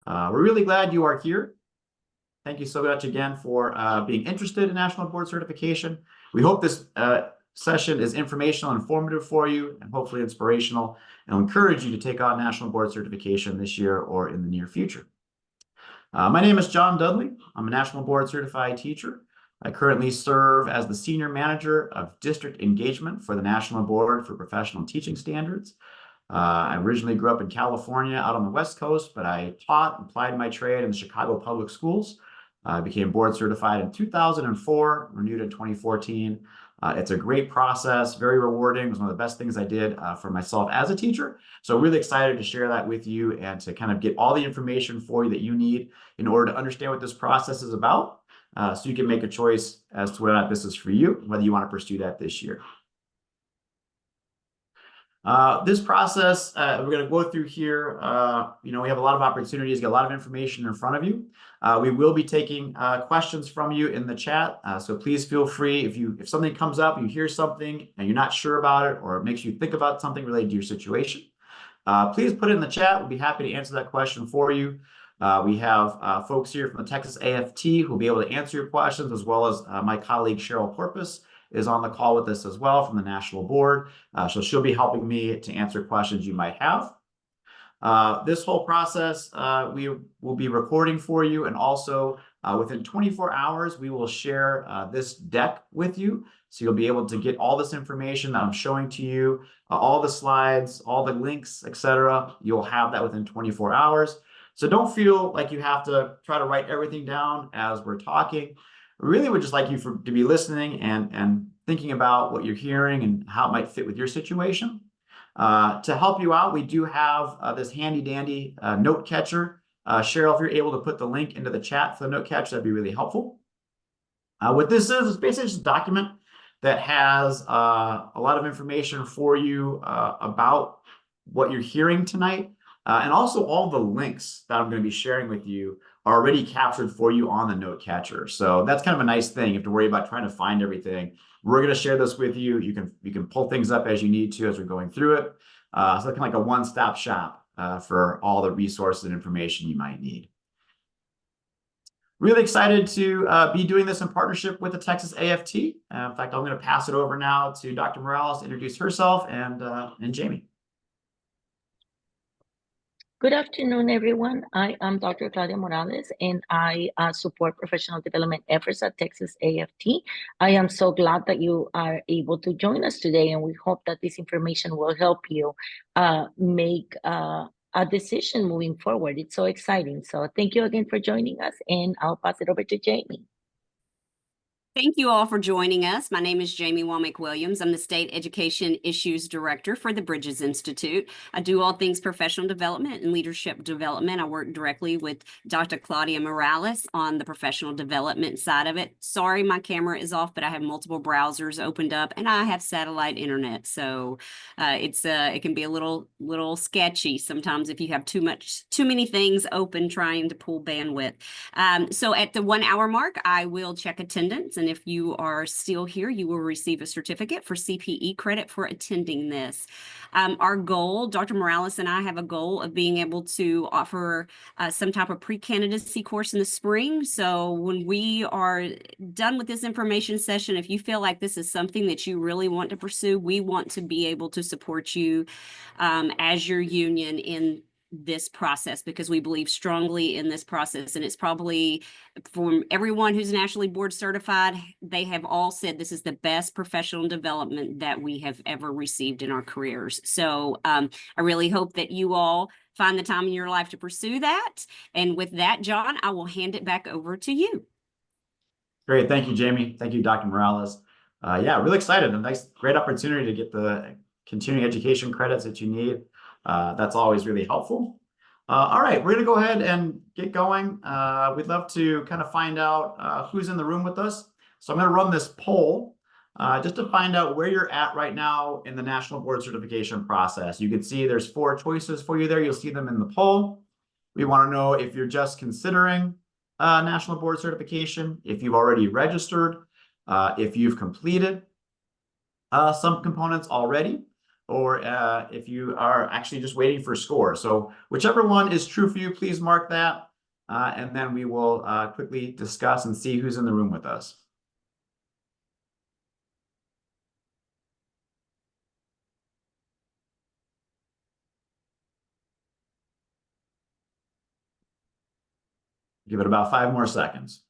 We're really glad you are here. Thank you so much again for being interested in National Board Certification. We hope this session is informational and informative for you and hopefully inspirational, and will encourage you to take on National Board Certification this year or in the near future. My name is John Dudley. I'm a National Board Certified teacher. I currently serve as the Senior Manager of District Engagement for the National Board for Professional Teaching Standards. I originally grew up in California out on the West Coast, but I taught and applied my trade in the Chicago Public Schools. I became board certified in 2004, renewed in 2014. It's a great process, very rewarding. It was one of the best things I did for myself as a teacher. So really excited to share that with you and to kind of get all the information for you that you need in order to understand what this process is about, so you can make a choice as to whether or not this is for you, whether you want to pursue that this year. This process, we're going to go through here. We have a lot of opportunities, get a lot of information in front of you. We will be taking questions from you in the chat. So please feel free, if something comes up, you hear something and you're not sure about it, or it makes you think about something related to your situation, please put it in the chat. We'll be happy to answer that question for you. We have folks here from the Texas AFT who will be able to answer your questions, as well as my colleague Cheryl Porpoise is on the call with us as well from the National Board. So she'll be helping me to answer questions you might have. This whole process we will be recording for you, and also within 24 hours, we will share this deck with you. So you'll be able to get all this information that I'm showing to you, all the slides, all the links, etc. You'll have that within 24 hours. So don't feel like you have to try to write everything down as we're talking. Really would just like you to be listening and thinking about what you're hearing and how it might fit with your situation. To help you out, we do have this handy dandy note catcher. Cheryl, if you're able to put the link into the chat for the note catcher, that'd be really helpful. What this is basically just a document that has a lot of information for you about what you're hearing tonight. And also all the links that I'm going to be sharing with you are already captured for you on the note catcher. So that's kind of a nice thing. You have to worry about trying to find everything. We're going to share this with you. You can pull things up as you need to as we're going through it. So it's kind of like a one-stop shop for all the resources and information you might need. Really excited to be doing this in partnership with the Texas AFT. In fact, I'm going to pass it over now to Dr. Morales to introduce herself and Jamie. Good afternoon, everyone. I am Dr. Claudia Morales, and I support professional development efforts at Texas AFT. I am so glad that you are able to join us today, and we hope that this information will help you make a decision moving forward. It's so exciting. So thank you again for joining us, and I'll pass it over to Jamie. Thank you all for joining us. My name is Jamie Womack-Williams. I'm the State Education Issues Director for the Bridges Institute. I do all things professional development and leadership development. I work directly with Dr. Claudia Morales on the professional development side of it. Sorry, my camera is off, but I have multiple browsers opened up and I have satellite internet. So it can be a little sketchy sometimes if you have too many things open trying to pull bandwidth. So at the 1 hour mark, I will check attendance. And if you are still here, you will receive a certificate for CPE credit for attending this. Our goal, Dr. Morales and I have a goal of being able to offer some type of pre-candidacy course in the spring. So when we are done with this information session, if you feel like this is something that you really want to pursue, we want to be able to support you as your union in this process, because we believe strongly in this process. And it's probably, from everyone who's nationally board certified, they have all said this is the best professional development that we have ever received in our careers. So I really hope that you all find the time in your life to pursue that. And with that, John, I will hand it back over to you. Great. Thank you, Jamie. Thank you, Dr. Morales. Yeah, really excited. Great opportunity to get the continuing education credits that you need. That's always really helpful. All right, we're going to go ahead and get going. We'd love to kind of find out who's in the room with us. So I'm going to run this poll just to find out where you're at right now in the National Board Certification process. You can see there's 4 choices for you there. You'll see them in the poll. We want to know if you're just considering National Board Certification, if you've already registered, if you've completed some components already, or if you are actually just waiting for a score. So whichever one is true for you, please mark that. And then we will quickly discuss and see who's in the room with us. Give it about 5 more seconds.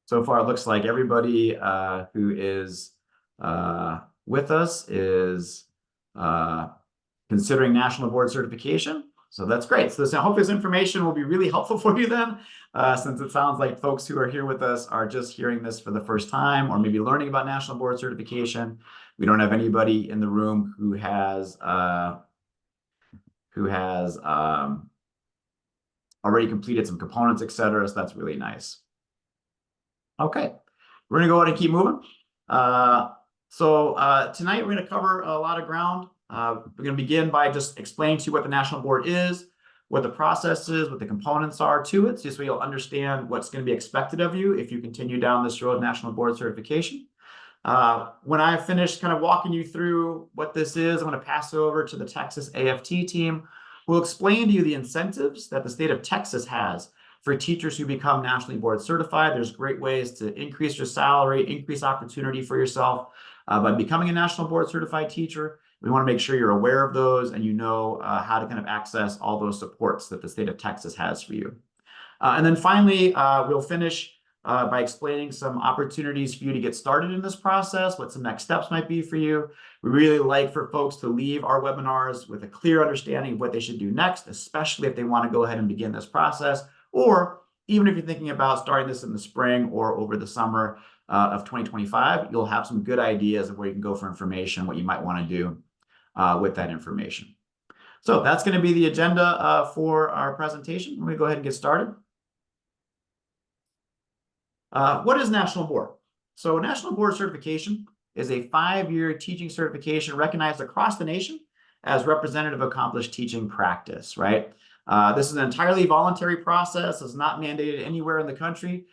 So far, it looks like everybody who is with us is considering national board certification. So that's great. So I hope this information will be really helpful for you then, since it sounds like folks who are here with us are just hearing this for the first time or maybe learning about national board certification. We don't have anybody in the room who has already completed some components, et cetera. So that's really nice. Okay, we're gonna go ahead and keep moving. Tonight we're gonna cover a lot of ground. We're gonna begin by just explaining to you what the national board is, what the process is, what the components are to it, just so you'll understand what's gonna be expected of you if you continue down this road of national board certification. When I finish kind of walking you through what this is, I'm gonna pass it over to the Texas AFT team, who will explain to you the incentives that the state of Texas has for teachers who become nationally board certified. There's great ways to increase your salary, increase opportunity for yourself by becoming a national board certified teacher. We want to make sure you're aware of those and you know how to kind of access all those supports that the state of Texas has for you. And then finally, we'll finish by explaining some opportunities for you to get started in this process, what some next steps might be for you. We really like for folks to leave our webinars with a clear understanding of what they should do next, especially if they want to go ahead and begin this process, or even if you're thinking about starting this in the spring or over the summer of 2025, you'll have some good ideas of where you can go for information, what you might want to do with that information. So that's going to be the agenda for our presentation. Let me go ahead and get started. What is National Board? So National Board Certification is a 5-year teaching certification recognized across the nation as representative of accomplished teaching practice, right? This is an entirely voluntary process. It's not mandated anywhere in the country.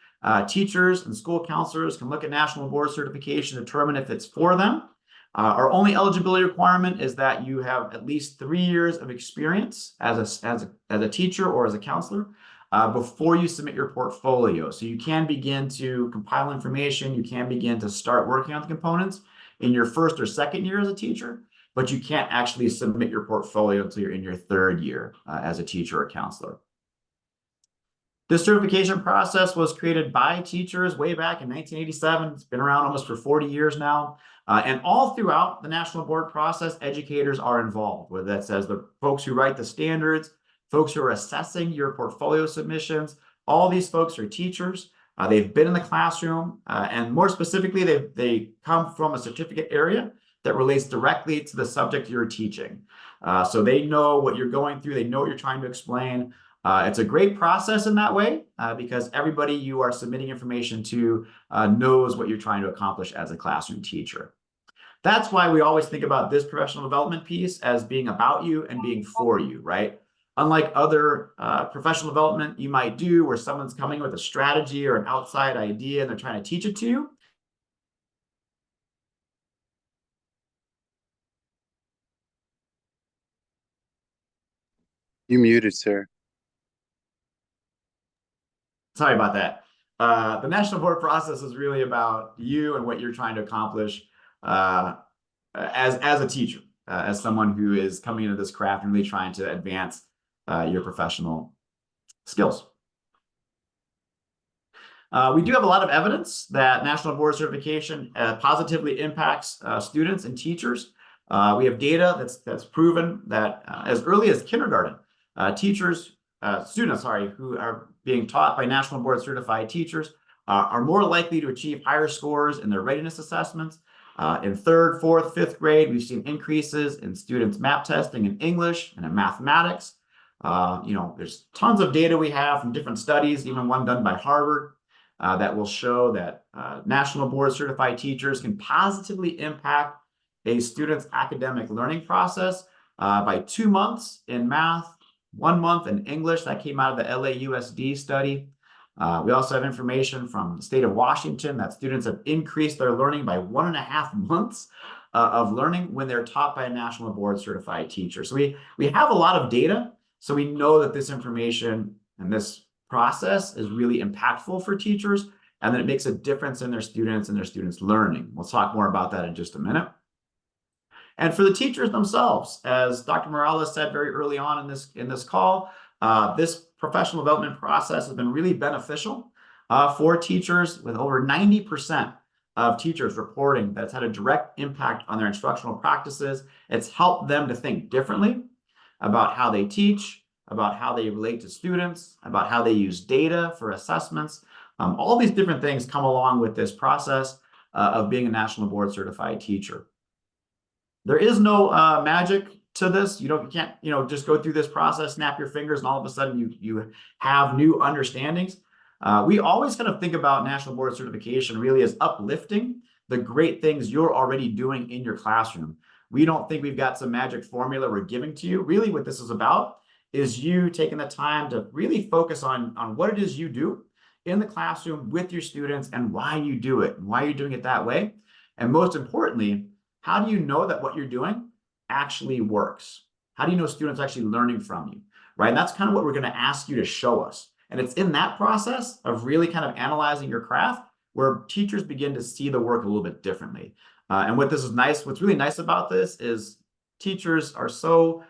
Teachers and school counselors can look at National Board Certification to determine if it's for them. Our only eligibility requirement is that you have at least 3 years of experience as a teacher or as a counselor before you submit your portfolio. So you can begin to compile information. You can begin to start working on the components in your first or second year as a teacher, but you can't actually submit your portfolio until you're in your 3rd year as a teacher or counselor. This certification process was created by teachers way back in 1987. It's been around almost for 40 years now. And all throughout the national board process, educators are involved, whether that's as the folks who write the standards, folks who are assessing your portfolio submissions. All these folks are teachers. They've been in the classroom, and more specifically, they come from a certificate area that relates directly to the subject you're teaching. So they know what you're going through. They know what you're trying to explain. It's a great process in that way because everybody you are submitting information to knows what you're trying to accomplish as a classroom teacher. That's why we always think about this professional development piece as being about you and being for you, right? Unlike other professional development you might do where someone's coming with a strategy or an outside idea and they're trying to teach it to you, You muted, sir. sorry about that. The national board process is really about you and what you're trying to accomplish as a teacher, as someone who is coming into this craft and really trying to advance your professional skills. We do have a lot of evidence that national board certification positively impacts students and teachers. We have data that's proven that as early as kindergarten, students who are being taught by national board certified teachers are more likely to achieve higher scores in their readiness assessments. In 3rd, 4th, 5th grade, we've seen increases in students' MAP testing in English and in mathematics. There's tons of data we have from different studies, even one done by Harvard, that will show that national board certified teachers can positively impact a student's academic learning process by 2 months in math, 1 month in English. That came out of the LAUSD study. We also have information from the state of Washington that students have increased their learning by 1.5 months of learning when they're taught by a national board certified teacher. So we have a lot of data, so we know that this information and this process is really impactful for teachers, and that it makes a difference in their students and their students' learning. We'll talk more about that in just a minute. And for the teachers themselves, as Dr. Morales said very early on in this call, this professional development process has been really beneficial for teachers, with over 90% of teachers reporting that it's had a direct impact on their instructional practices. It's helped them to think differently about how they teach, about how they relate to students, about how they use data for assessments. All these different things come along with this process of being a national board certified teacher. There is no magic to this. You can't just go through this process, snap your fingers, and all of a sudden you have new understandings. We always kind of think about national board certification really as uplifting the great things you're already doing in your classroom. We don't think we've got some magic formula we're giving to you. Really, what this is about is you taking the time to really focus on what it is you do in the classroom with your students and why you do it and why you're doing it that way. And most importantly, how do you know that what you're doing actually works? How do you know students are actually learning from you, right? And that's kind of what we're going to ask you to show us. And it's in that process of really kind of analyzing your craft where teachers begin to see the work a little bit differently. And what's really nice about this is teachers are so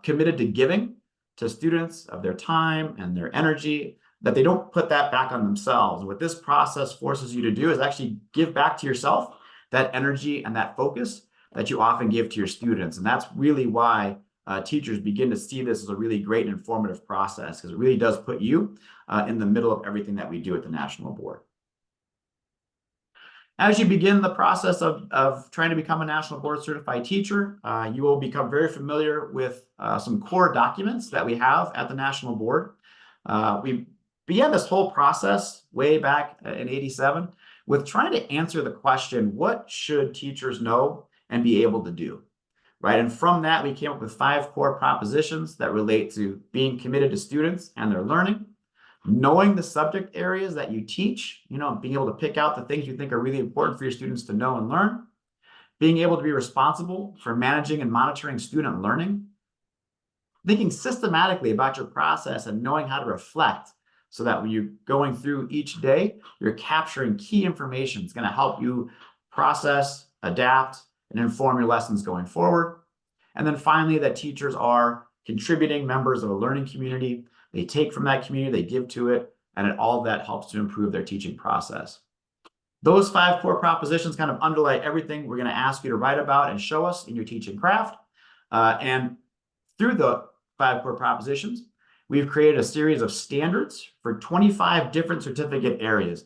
committed to giving to students of their time and their energy that they don't put that back on themselves. And what this process forces you to do is actually give back to yourself that energy and that focus that you often give to your students. And that's really why teachers begin to see this as a really great and informative process, because it really does put you in the middle of everything that we do at the National Board. As you begin the process of trying to become a National Board Certified Teacher, you will become very familiar with some core documents that we have at the National Board. We began this whole process way back in '87 with trying to answer the question, what should teachers know and be able to do, right? And from that, we came up with 5 core propositions that relate to being committed to students and their learning, knowing the subject areas that you teach, being able to pick out the things you think are really important for your students to know and learn, being able to be responsible for managing and monitoring student learning, thinking systematically about your process and knowing how to reflect so that when you're going through each day, you're capturing key information. It's going to help you process, adapt, and inform your lessons going forward. And then finally, that teachers are contributing members of a learning community. They take from that community, they give to it, and all of that helps to improve their teaching process. Those 5 core propositions kind of underlie everything we're going to ask you to write about and show us in your teaching craft. And through the 5 core propositions, we've created a series of standards for 25 different certificate areas.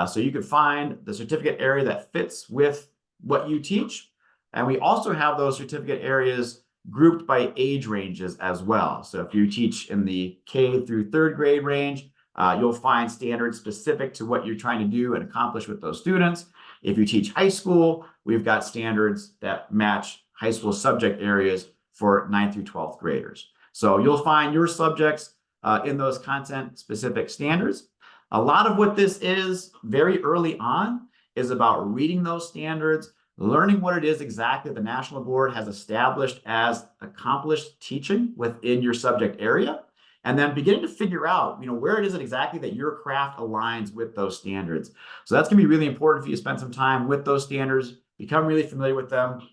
So you can find the certificate area that fits with what you teach. And we also have those certificate areas grouped by age ranges as well. So if you teach in the K through 3rd grade range, you'll find standards specific to what you're trying to do and accomplish with those students. If you teach high school, we've got standards that match high school subject areas for 9th through 12th graders. So you'll find your subjects in those content-specific standards. A lot of what this is very early on is about reading those standards, learning what it is exactly the National Board has established as accomplished teaching within your subject area, and then beginning to figure out, where it is exactly that your craft aligns with those standards. So that's going to be really important for you to spend some time with those standards, become really familiar with them,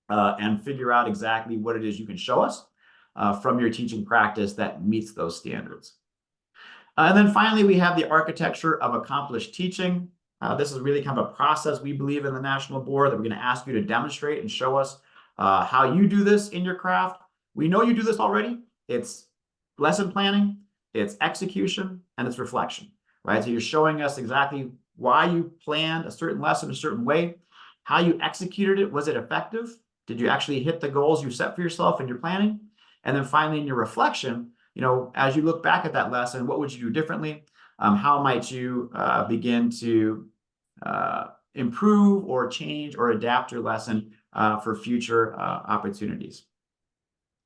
and figure out exactly what it is you can show us from your teaching practice that meets those standards. And then finally, we have the architecture of accomplished teaching. This is really kind of a process we believe in the National Board that we're going to ask you to demonstrate and show us how you do this in your craft. We know you do this already. It's lesson planning, it's execution, and it's reflection, right? So you're showing us exactly why you planned a certain lesson a certain way, how you executed it. Was it effective? Did you actually hit the goals you set for yourself in your planning? And then finally, in your reflection, as you look back at that lesson, what would you do differently? How might you begin to improve or change or adapt your lesson for future opportunities?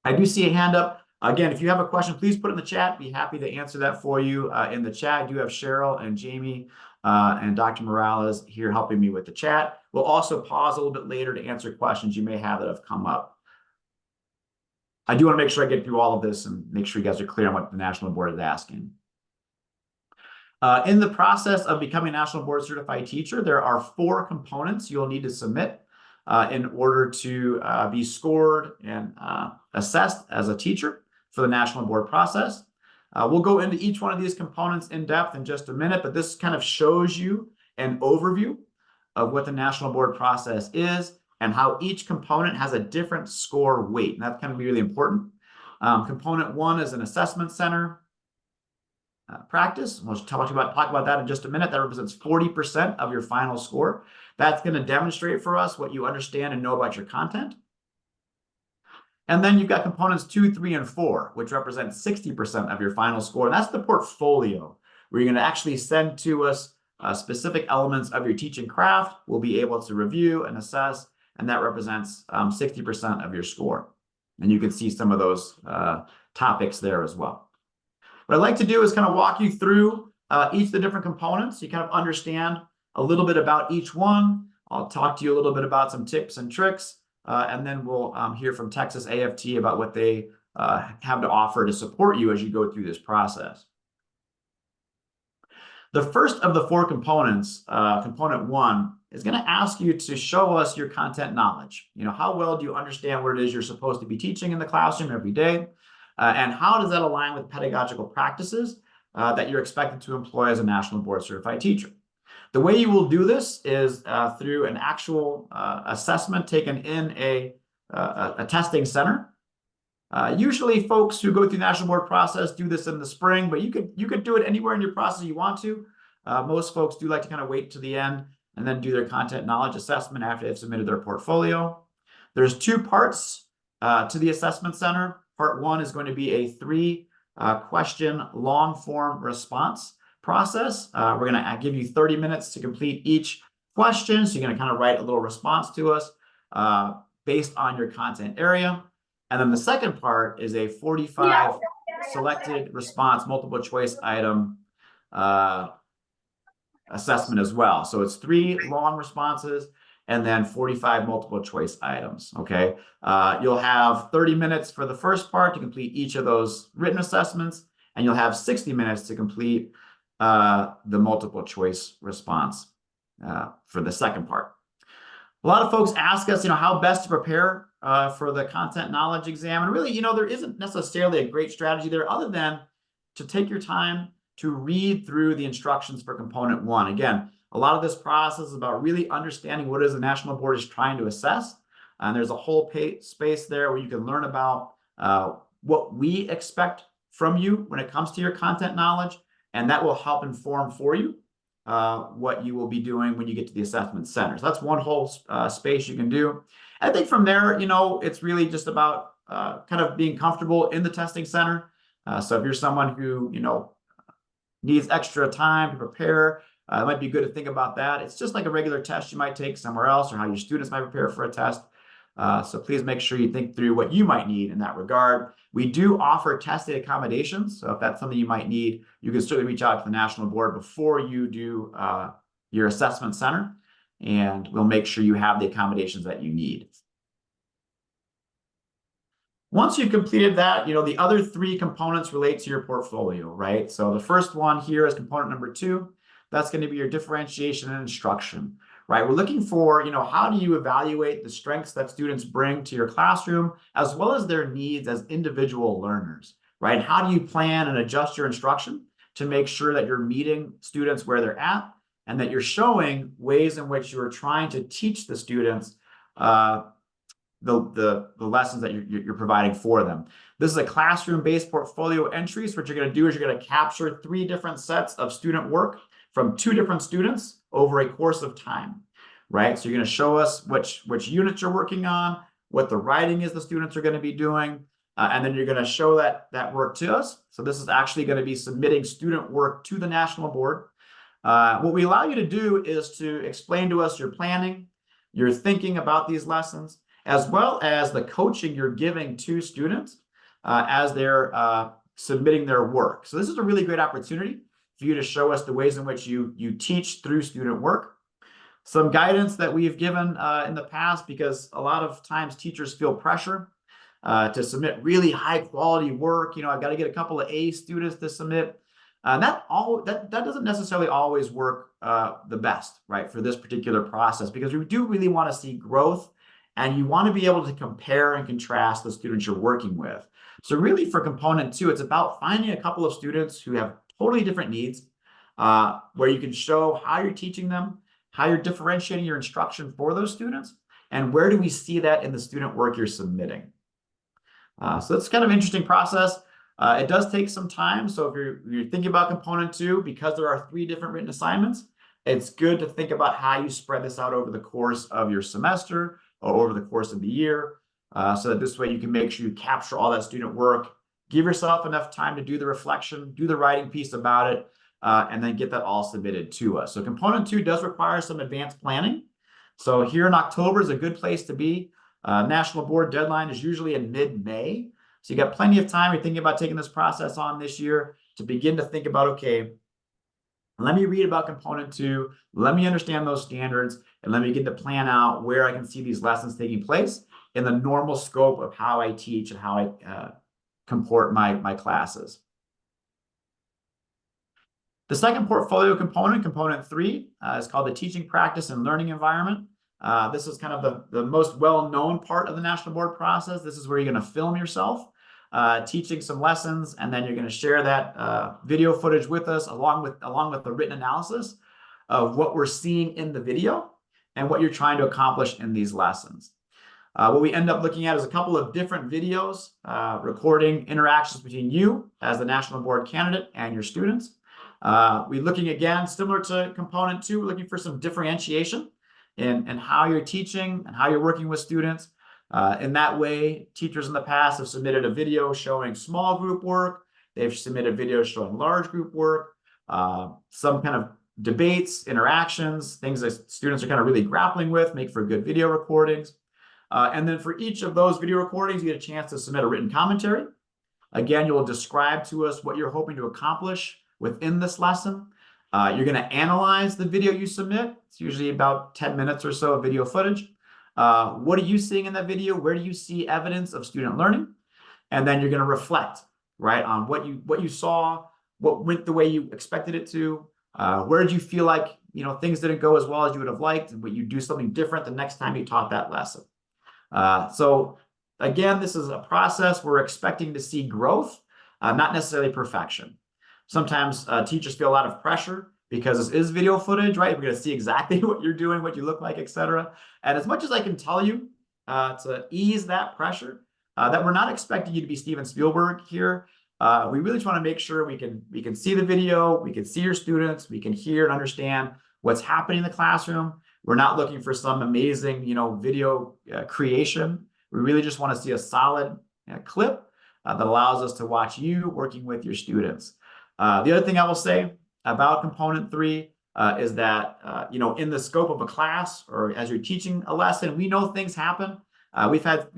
I do see a hand up Again, if you have a question, please put it in the chat. Be happy to answer that for you in the chat. I do have Cheryl and Jamie and Dr. Morales here helping me with the chat. We'll also pause a little bit later to answer questions you may have that have come up. I do want to make sure I get through all of this and make sure you guys are clear on what the National Board is asking. In the process of becoming a National Board Certified Teacher, there are 4 components you'll need to submit in order to be scored and assessed as a teacher for the National Board process. We'll go into each one of these components in depth in just a minute, but this kind of shows you an overview of what the National Board process is and how each component has a different score weight. And that's going to be really important. Component 1 is an assessment center practice. We'll talk about that in just a minute. That represents 40% of your final score. That's going to demonstrate for us what you understand and know about your content. And then you've got components 2, 3, and 4, which represent 60% of your final score. And that's the portfolio, where you're going to actually send to us specific elements of your teaching craft. We'll be able to review and assess, and that represents 60% of your score. And you can see some of those topics there as well. What I'd like to do is kind of walk you through each of the different components. So you kind of understand a little bit about each one. I'll talk to you a little bit about some tips and tricks, and then we'll hear from Texas AFT about what they have to offer to support you as you go through this process. The first of the 4 components, component 1, is going to ask you to show us your content knowledge. You know, how well do you understand what it is you're supposed to be teaching in the classroom every day? And how does that align with pedagogical practices that you're expected to employ as a National Board Certified Teacher? The way you will do this is through an actual assessment taken in a testing center. Usually folks who go through the National Board process do this in the spring, but you could do it anywhere in your process you want to. Most folks do like to kind of wait to the end and then do their content knowledge assessment after they've submitted their portfolio. There's 2 parts to the assessment center. Part 1 is going to be a 3-question long-form response process. We're going to give you 30 minutes to complete each question. So you're going to kind of write a little response to us based on your content area. And then the second part is a 45 selected response multiple choice item assessment as well. So it's 3 long responses and then 45 multiple choice items, okay? You'll have 30 minutes for the first part to complete each of those written assessments, and you'll have 60 minutes to complete the multiple choice response for the second part. A lot of folks ask us, how best to prepare for the content knowledge exam. And really, there isn't necessarily a great strategy there other than to take your time to read through the instructions for component 1. Again, a lot of this process is about really understanding what it is the National Board is trying to assess. And there's a whole space there where you can learn about what we expect from you when it comes to your content knowledge. And that will help inform for you what you will be doing when you get to the assessment center. So that's one whole space you can do. I think from there, it's really just about kind of being comfortable in the testing center. So if you're someone who, needs extra time to prepare, it might be good to think about that. It's just like a regular test you might take somewhere else or how your students might prepare for a test. So please make sure you think through what you might need in that regard. We do offer testing accommodations. So if that's something you might need, you can certainly reach out to the National Board before you do your assessment center, and we'll make sure you have the accommodations that you need. Once you've completed that, the other 3 components relate to your portfolio, right? So the first one here is component number 2. That's going to be your differentiation and instruction, right? We're looking for, how do you evaluate the strengths that students bring to your classroom, as well as their needs as individual learners, right? How do you plan and adjust your instruction to make sure that you're meeting students where they're at and that you're showing ways in which you're trying to teach the students the lessons that you're providing for them. This is a classroom-based portfolio entry. So what you're going to do is you're going to capture 3 different sets of student work from 2 different students over a course of time, right? So you're going to show us which units you're working on, what the writing is the students are going to be doing, and then you're going to show that work to us. So this is actually going to be submitting student work to the National Board. What we allow you to do is to explain to us your planning, your thinking about these lessons, as well as the coaching you're giving to students as they're submitting their work. So this is a really great opportunity for you to show us the ways in which you teach through student work. Some guidance that we've given in the past, because a lot of times teachers feel pressure to submit really high quality work. I've got to get a couple of A students to submit. That doesn't necessarily always work the best, right, for this particular process, because we do really want to see growth, and you want to be able to compare and contrast the students you're working with. So really for component 2, it's about finding a couple of students who have totally different needs, where you can show how you're teaching them, how you're differentiating your instruction for those students, and where do we see that in the student work you're submitting. So it's kind of an interesting process. It does take some time. So if you're thinking about component 2, because there are 3 different written assignments, it's good to think about how you spread this out over the course of your semester or over the course of the year, so that this way you can make sure you capture all that student work, give yourself enough time to do the reflection, do the writing piece about it, and then get that all submitted to us. So component 2 does require some advanced planning. So here in October is a good place to be. National board deadline is usually in mid-May. So you got plenty of time. You're thinking about taking this process on this year to begin to think about, okay, let me read about component 2, let me understand those standards, and let me get to plan out where I can see these lessons taking place in the normal scope of how I teach and how I comport my classes. The second portfolio component, component 3, is called the teaching practice and learning environment. This is kind of the most well-known part of the national board process. This is where you're going to film yourself teaching some lessons, and then you're going to share that video footage with us along with the written analysis of what we're seeing in the video and what you're trying to accomplish in these lessons. What we end up looking at is a couple of different videos recording interactions between you as the national board candidate and your students. We're looking, again, similar to component 2, we're looking for some differentiation in how you're teaching and how you're working with students. In that way, teachers in the past have submitted a video showing small group work. They've submitted videos showing large group work, some kind of debates, interactions, things that students are kind of really grappling with, make for good video recordings. And then for each of those video recordings, you get a chance to submit a written commentary. Again, you'll describe to us what you're hoping to accomplish within this lesson. You're going to analyze the video you submit. It's usually about 10 minutes or so of video footage. What are you seeing in that video? Where do you see evidence of student learning? And then you're going to reflect, right, on what you saw, what went the way you expected it to. Where did you feel like things didn't go as well as you would have liked, and would you do something different the next time you taught that lesson? So again, this is a process we're expecting to see growth, not necessarily perfection. Sometimes teachers feel a lot of pressure because this is video footage, right? We're going to see exactly what you're doing, what you look like, etc. And as much as I can tell you to ease that pressure, that we're not expecting you to be Steven Spielberg here. We really just want to make sure we can see the video, we can see your students, we can hear and understand what's happening in the classroom. We're not looking for some amazing, video creation. We really just want to see a solid clip that allows us to watch you working with your students. The other thing I will say about component 3 is that, in the scope of a class or as you're teaching a lesson, we know things happen. We've had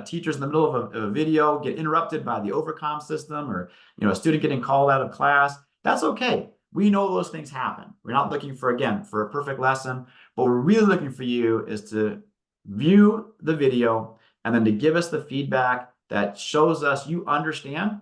teachers in the middle of a video get interrupted by the overcom system, or a student getting called out of class. That's okay. We know those things happen. We're not looking for a perfect lesson. What we're really looking for you is to view the video and then to give us the feedback that shows us you understand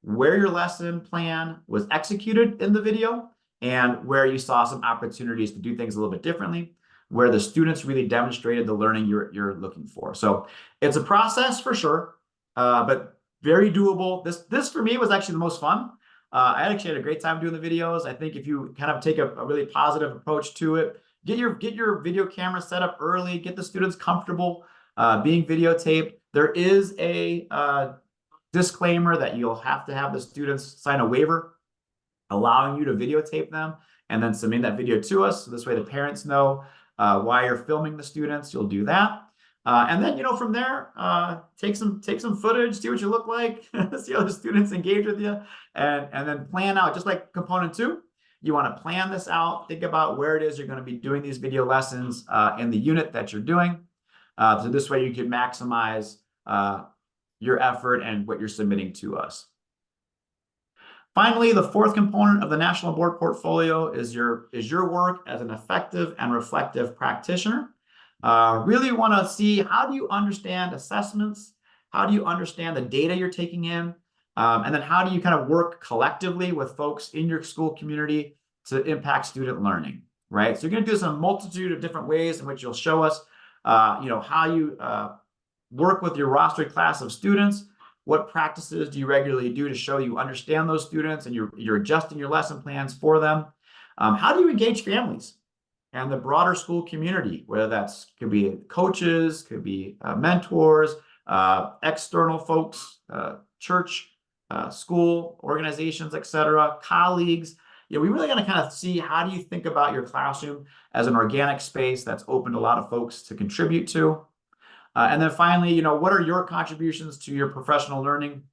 where your lesson plan was executed in the video and where you saw some opportunities to do things a little bit differently, where the students really demonstrated the learning you're looking for. So it's a process for sure, but very doable. This for me was actually the most fun. I actually had a great time doing the videos. I think if you kind of take a really positive approach to it, get your video camera set up early, get the students comfortable being videotaped. There is a disclaimer that you'll have to have the students sign a waiver allowing you to videotape them and then submit that video to us. So this way the parents know why you're filming the students. You'll do that. And then, from there, take some footage, see what you look like, see how the students engage with you, and then plan out, just like component 2, you want to plan this out, think about where it is you're going to be doing these video lessons in the unit that you're doing. So this way you can maximize your effort and what you're submitting to us. Finally, the fourth component of the National Board portfolio is your work as an effective and reflective practitioner. Really want to see, how do you understand assessments? How do you understand the data you're taking in? And then how do you kind of work collectively with folks in your school community to impact student learning, right? So you're going to do this in a multitude of different ways in which you'll show us, how you work with your rostered class of students. What practices do you regularly do to show you understand those students and you're adjusting your lesson plans for them? How do you engage families and the broader school community, whether that's could be coaches, could be mentors, external folks, church, school organizations, etc., colleagues. We really got to kind of see, how do you think about your classroom as an organic space that's open to a lot of folks to contribute to? And then finally, what are your contributions to your professional learning,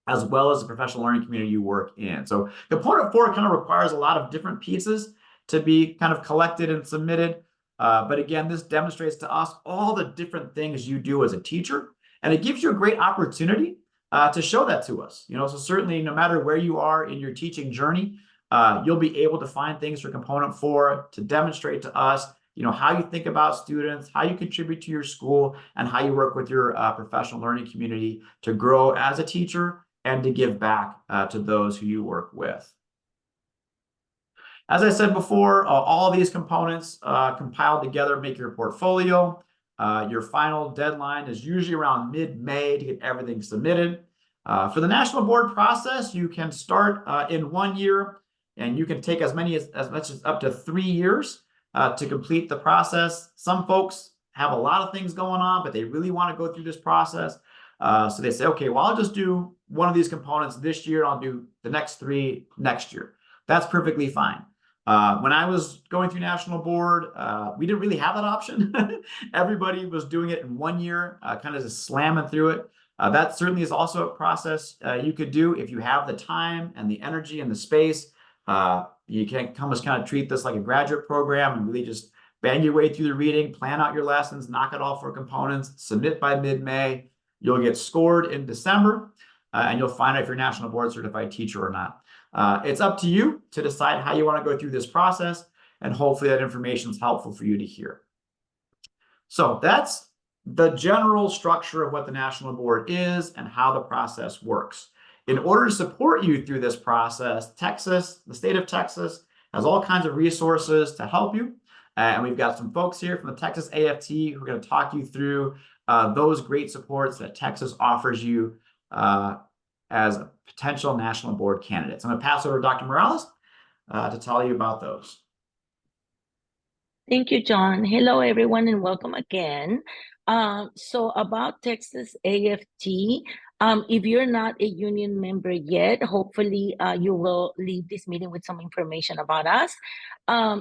as well as the professional learning community you work in? So component 4 kind of requires a lot of different pieces to be kind of collected and submitted. But again, this demonstrates to us all the different things you do as a teacher, and it gives you a great opportunity to show that to us. So certainly, no matter where you are in your teaching journey, you'll be able to find things for component 4 to demonstrate to us how you think about students, how you contribute to your school, and how you work with your professional learning community to grow as a teacher and to give back to those who you work with. As I said before, all of these components compiled together make your portfolio. Your final deadline is usually around mid-May to get everything submitted. For the National Board process, you can start in 1 year, and you can take as much as up to 3 years to complete the process. Some folks have a lot of things going on, but they really want to go through this process. So they say, okay, well, I'll just do one of these components this year. I'll do the next 3 next year. That's perfectly fine. When I was going through National Board, we didn't really have that option. Everybody was doing it in 1 year, kind of just slamming through it. That certainly is also a process you could do if you have the time and the energy and the space. You can't just kind of treat this like a graduate program and really just bang your way through the reading, plan out your lessons, knock it all for components, submit by mid-May. You'll get scored in December, and you'll find out if you're a National Board certified teacher or not. It's up to you to decide how you want to go through this process, and hopefully that information is helpful for you to hear. So that's the general structure of what the National Board is and how the process works. In order to support you through this process, the state of Texas, has all kinds of resources to help you. And we've got some folks here from the Texas AFT who are going to talk you through those great supports that Texas offers you as a potential National Board candidate. So I'm going to pass over to Dr. Morales to tell you about those. Thank you, John. Hello, everyone, and welcome again. So about Texas AFT, if you're not a union member yet, hopefully you will leave this meeting with some information about us.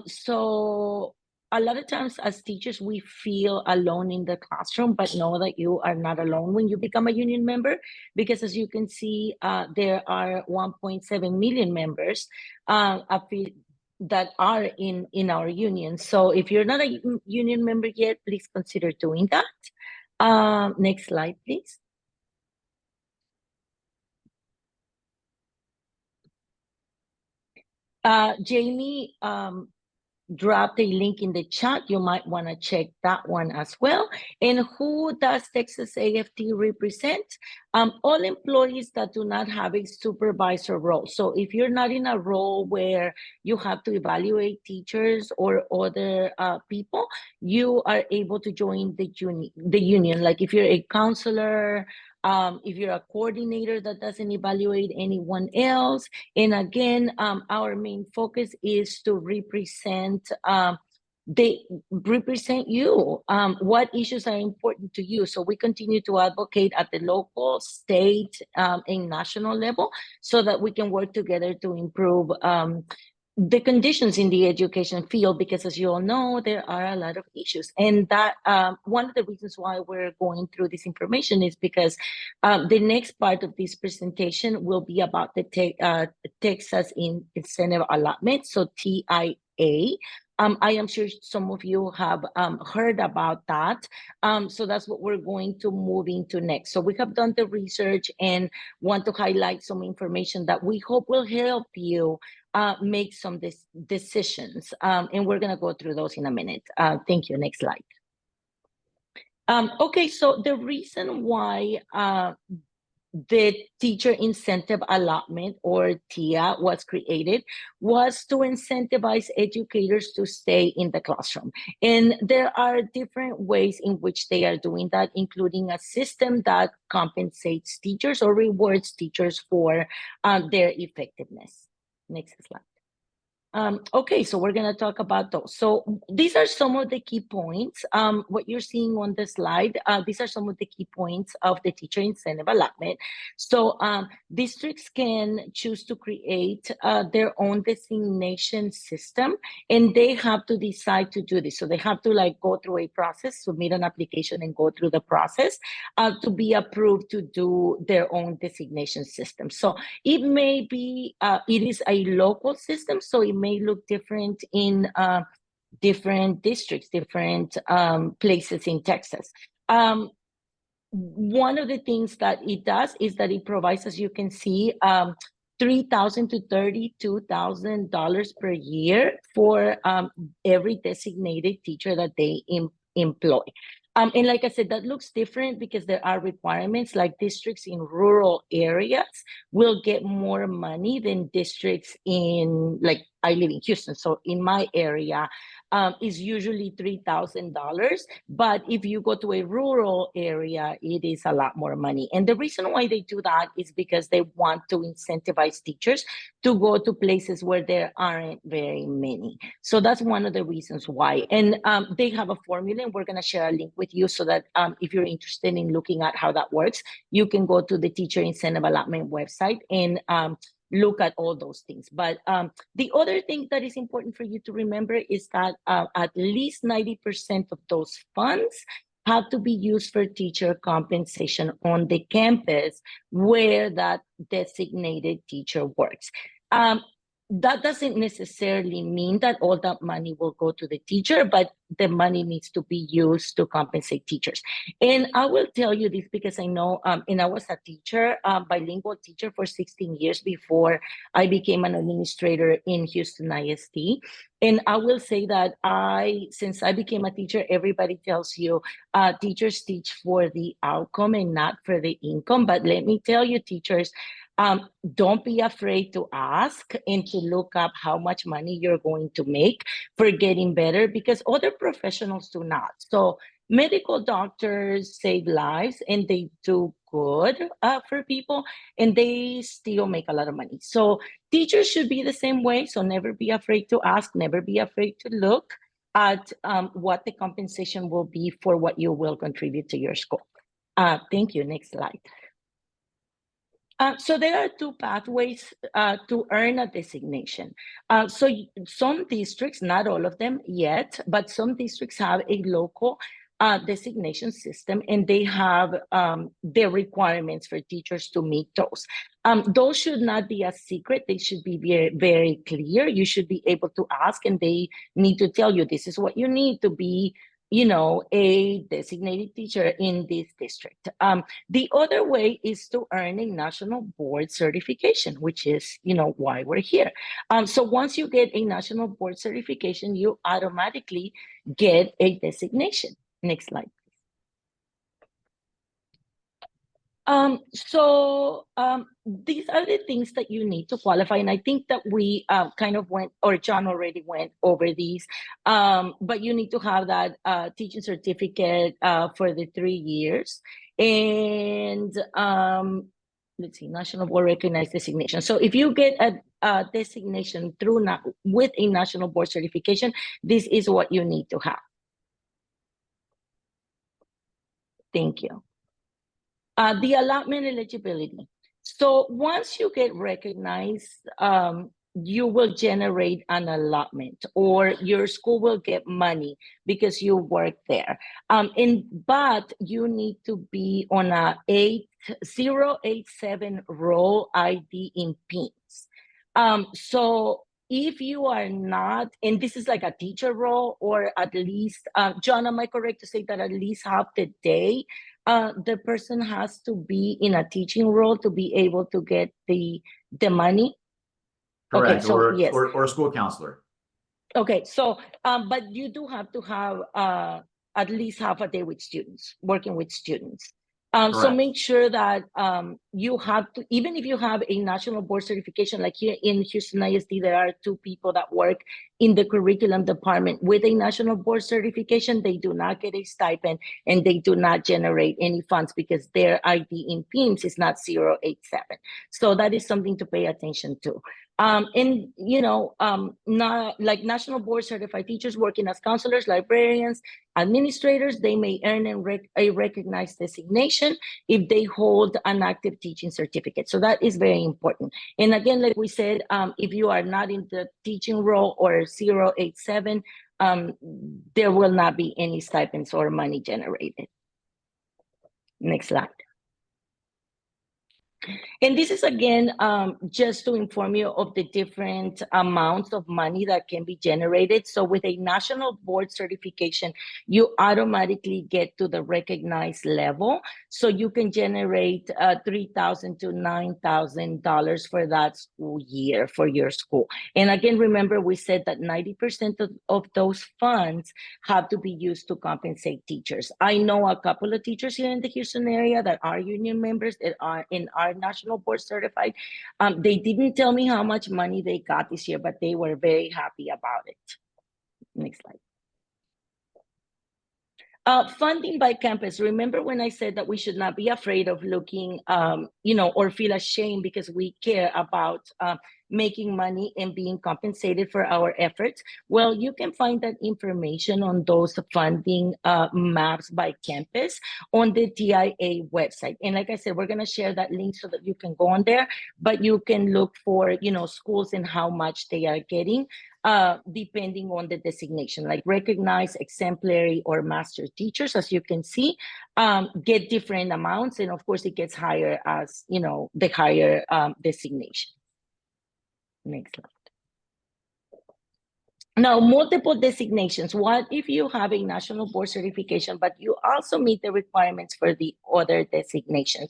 So a lot of times as teachers, we feel alone in the classroom, but know that you are not alone when you become a union member, because as you can see, there are 1.7 million members that are in our union. So if you're not a union member yet, please consider doing that. Next slide, please. Jamie dropped a link in the chat. You might want to check that one as well. And who does Texas AFT represent? All employees that do not have a supervisor role. So if you're not in a role where you have to evaluate teachers or other people, you are able to join the union. Like if you're a counselor, if you're a coordinator that doesn't evaluate anyone else. And again, our main focus is to represent you, what issues are important to you. So we continue to advocate at the local, state, and national level so that we can work together to improve the conditions in the education field, because as you all know, there are a lot of issues. And that one of the reasons why we're going through this information is because the next part of this presentation will be about the Texas Incentive Allotment, so TIA. I am sure some of you have heard about that. So that's what we're going to move into next. So we have done the research and want to highlight some information that we hope will help you make some decisions. And we're going to go through those in a minute. Thank you. Next slide. Okay, so the reason why the teacher incentive allotment, or TIA, was created was to incentivize educators to stay in the classroom. And there are different ways in which they are doing that, including a system that compensates teachers or rewards teachers for their effectiveness. Next slide. Okay, so we're going to talk about those. So these are some of the key points. What you're seeing on the slide, these are some of the key points of the teacher incentive allotment. So districts can choose to create their own designation system, and they have to decide to do this. So they have to like go through a process, submit an application and go through the process to be approved to do their own designation system. So it may be, it is a local system, so it may look different in different districts, different places in Texas. One of the things that it does is that it provides, as you can see, $3,000 to $32,000 per year for every designated teacher that they employ. And like I said, that looks different because there are requirements, like districts in rural areas will get more money than districts in, like, I live in Houston, so in my area is usually $3,000. But if you go to a rural area, it is a lot more money. And the reason why they do that is because they want to incentivize teachers to go to places where there aren't very many. So that's one of the reasons why. And they have a formula, and we're going to share a link with you so that if you're interested in looking at how that works, you can go to the Teacher Incentive Allotment website and look at all those things. But the other thing that is important for you to remember is that at least 90% of those funds have to be used for teacher compensation on the campus where that designated teacher works. That doesn't necessarily mean that all that money will go to the teacher, but the money needs to be used to compensate teachers. And I will tell you this because I know, and I was a teacher, bilingual teacher for 16 years before I became an administrator in Houston ISD. And I will say that since I became a teacher, everybody tells you teachers teach for the outcome and not for the income. But let me tell you, teachers, don't be afraid to ask and to look up how much money you're going to make for getting better, because other professionals do not. So medical doctors save lives and they do good for people, and they still make a lot of money. So teachers should be the same way. So never be afraid to ask, never be afraid to look at what the compensation will be for what you will contribute to your school. Thank you. Next slide. So there are two pathways to earn a designation. So some districts, not all of them yet, but some districts have a local designation system, and they have the requirements for teachers to meet those. Those should not be a secret. They should be very, very clear. You should be able to ask, and they need to tell you this is what you need to be, you know, a designated teacher in this district. The other way is to earn a national board certification, which is, you know, why we're here. So once you get a national board certification, you automatically get a designation. Next slide. These are the things that you need to qualify. And I think that we kind of went, or John already went over these, but you need to have that teaching certificate for the 3 years. And let's see, National Board Recognized Designation. So if you get a designation through with a National Board certification, this is what you need to have. Thank you. The allotment eligibility. So once you get recognized, you will generate an allotment, or your school will get money because you work there. But you need to be on a 087 roll ID in PINS. So if you are not, and this is like a teacher role, or at least, John, am I correct to say that at least half the day, the person has to be in a teaching role to be able to get the money? Okay, Correct. so yes. Or a school counselor. Okay, so, but you do have to have at least half a day with students, working with students. So Correct. make sure that you have to, even if you have a national board certification, like here in Houston ISD, there are 2 people that work in the curriculum department with a national board certification. They do not get a stipend, and they do not generate any funds because their ID in PIMS is not 087. So that is something to pay attention to. And not like national board certified teachers working as counselors, librarians, administrators, they may earn a recognized designation if they hold an active teaching certificate. So that is very important. And again, like we said, if you are not in the teaching role or 087, there will not be any stipends or money generated. Next slide. And this is, again, just to inform you of the different amounts of money that can be generated. So with a national board certification, you automatically get to the recognized level. So you can generate $3,000 to $9,000 for that school year for your school. And again, remember, we said that 90% of those funds have to be used to compensate teachers. I know a couple of teachers here in the Houston area that are union members that are in our national board certified. They didn't tell me how much money they got this year, but they were very happy about it. Next slide. Funding by campus. Remember when I said that we should not be afraid of looking, or feel ashamed because we care about making money and being compensated for our efforts? Well, you can find that information on those funding maps by campus on the TIA website. And like I said, we're going to share that link so that you can go on there, but you can look for, schools and how much they are getting. Depending on the designation, like recognized, exemplary, or master teachers, as you can see, get different amounts. And of course, it gets higher as, the higher designation. Next slide. Now, multiple designations. What if you have a national board certification, but you also meet the requirements for the other designations?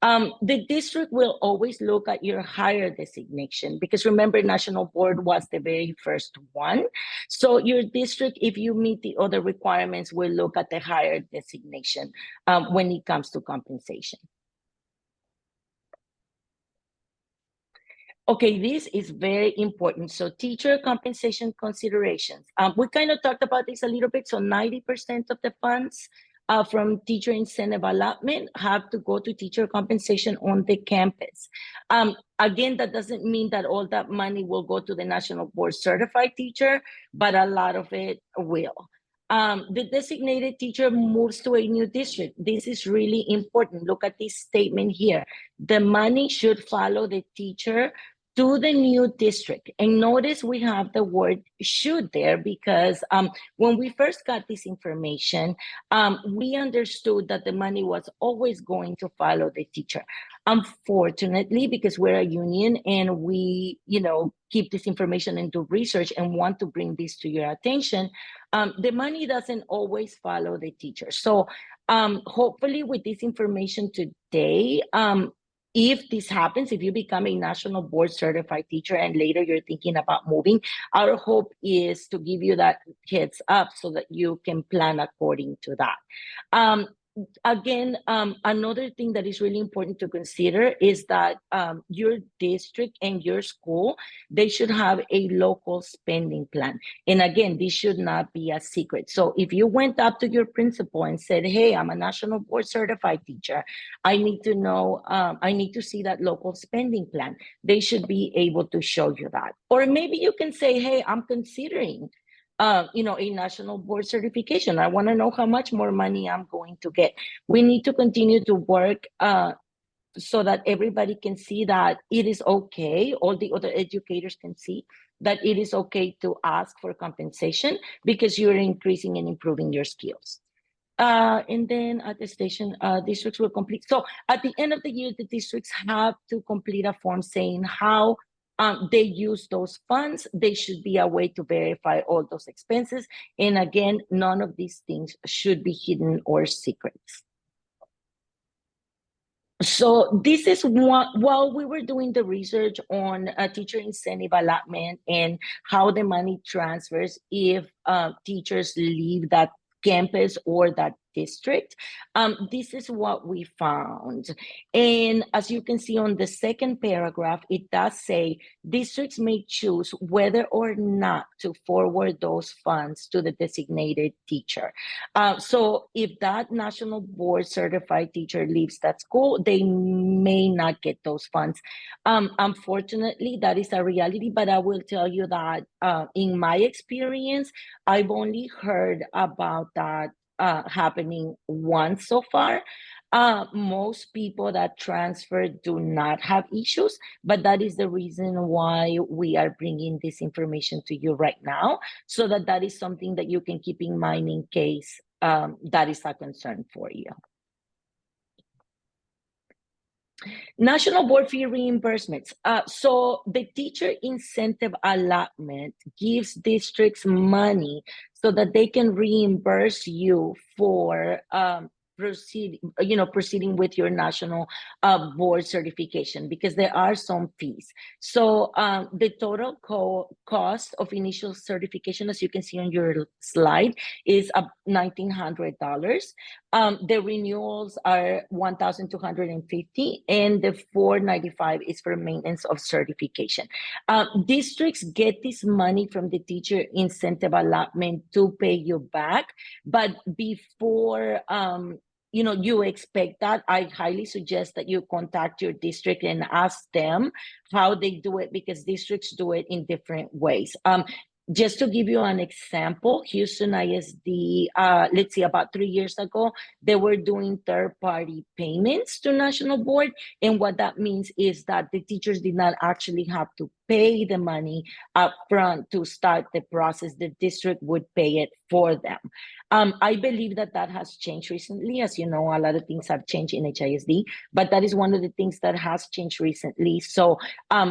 The district will always look at your higher designation because remember, national board was the very first one. So your district, if you meet the other requirements, will look at the higher designation when it comes to compensation. Okay, this is very important. So teacher compensation considerations. We kind of talked about this a little bit. So 90% of the funds from teacher incentive allotment have to go to teacher compensation on the campus. Again, that doesn't mean that all that money will go to the national board certified teacher, but a lot of it will. The designated teacher moves to a new district. This is really important. Look at this statement here. The money should follow the teacher to the new district. And notice we have the word should there because when we first got this information, we understood that the money was always going to follow the teacher. Unfortunately, because we're a union and we, keep this information into research and want to bring this to your attention, the money doesn't always follow the teacher. So hopefully with this information today, if this happens, if you become a national board certified teacher and later you're thinking about moving, our hope is to give you that heads up so that you can plan according to that. Again, another thing that is really important to consider is that your district and your school, they should have a local spending plan. And again, this should not be a secret. So if you went up to your principal and said, hey, I'm a national board certified teacher, I need to know, I need to see that local spending plan. They should be able to show you that. Or maybe you can say, hey, I'm considering a national board certification. I want to know how much more money I'm going to get. We need to continue to work so that everybody can see that it is okay. All the other educators can see that it is okay to ask for compensation because you're increasing and improving your skills. And then at the station, districts will complete. So at the end of the year, the districts have to complete a form saying how they use those funds. They should be a way to verify all those expenses. And again, none of these things should be hidden or secrets. So this is what, while we were doing the research on teacher incentive allotment and how the money transfers if teachers leave that campus or that district, this is what we found. And as you can see on the second paragraph, it does say districts may choose whether or not to forward those funds to the designated teacher. So if that national board certified teacher leaves that school, they may not get those funds. Unfortunately, that is a reality, but I will tell you that in my experience, I've only heard about that happening once so far. Most people that transfer do not have issues, but that is the reason why we are bringing this information to you right now, so that is something that you can keep in mind in case that is a concern for you. National board fee reimbursements. So the teacher incentive allotment gives districts money so that they can reimburse you for proceeding with your national board certification, because there are some fees. So the total cost of initial certification, as you can see on your slide, is $1,900. The renewals are $1,250, and the $495 is for maintenance of certification. Districts get this money from the teacher incentive allotment to pay you back, but before you expect that, I highly suggest that you contact your district and ask them how they do it, because districts do it in different ways. Just to give you an example, Houston ISD, let's see, about 3 years ago, they were doing third-party payments to National Board. And what that means is that the teachers did not actually have to pay the money up front to start the process. The district would pay it for them. I believe that has changed recently. As you know, a lot of things have changed in HISD, but that is one of the things that has changed recently. So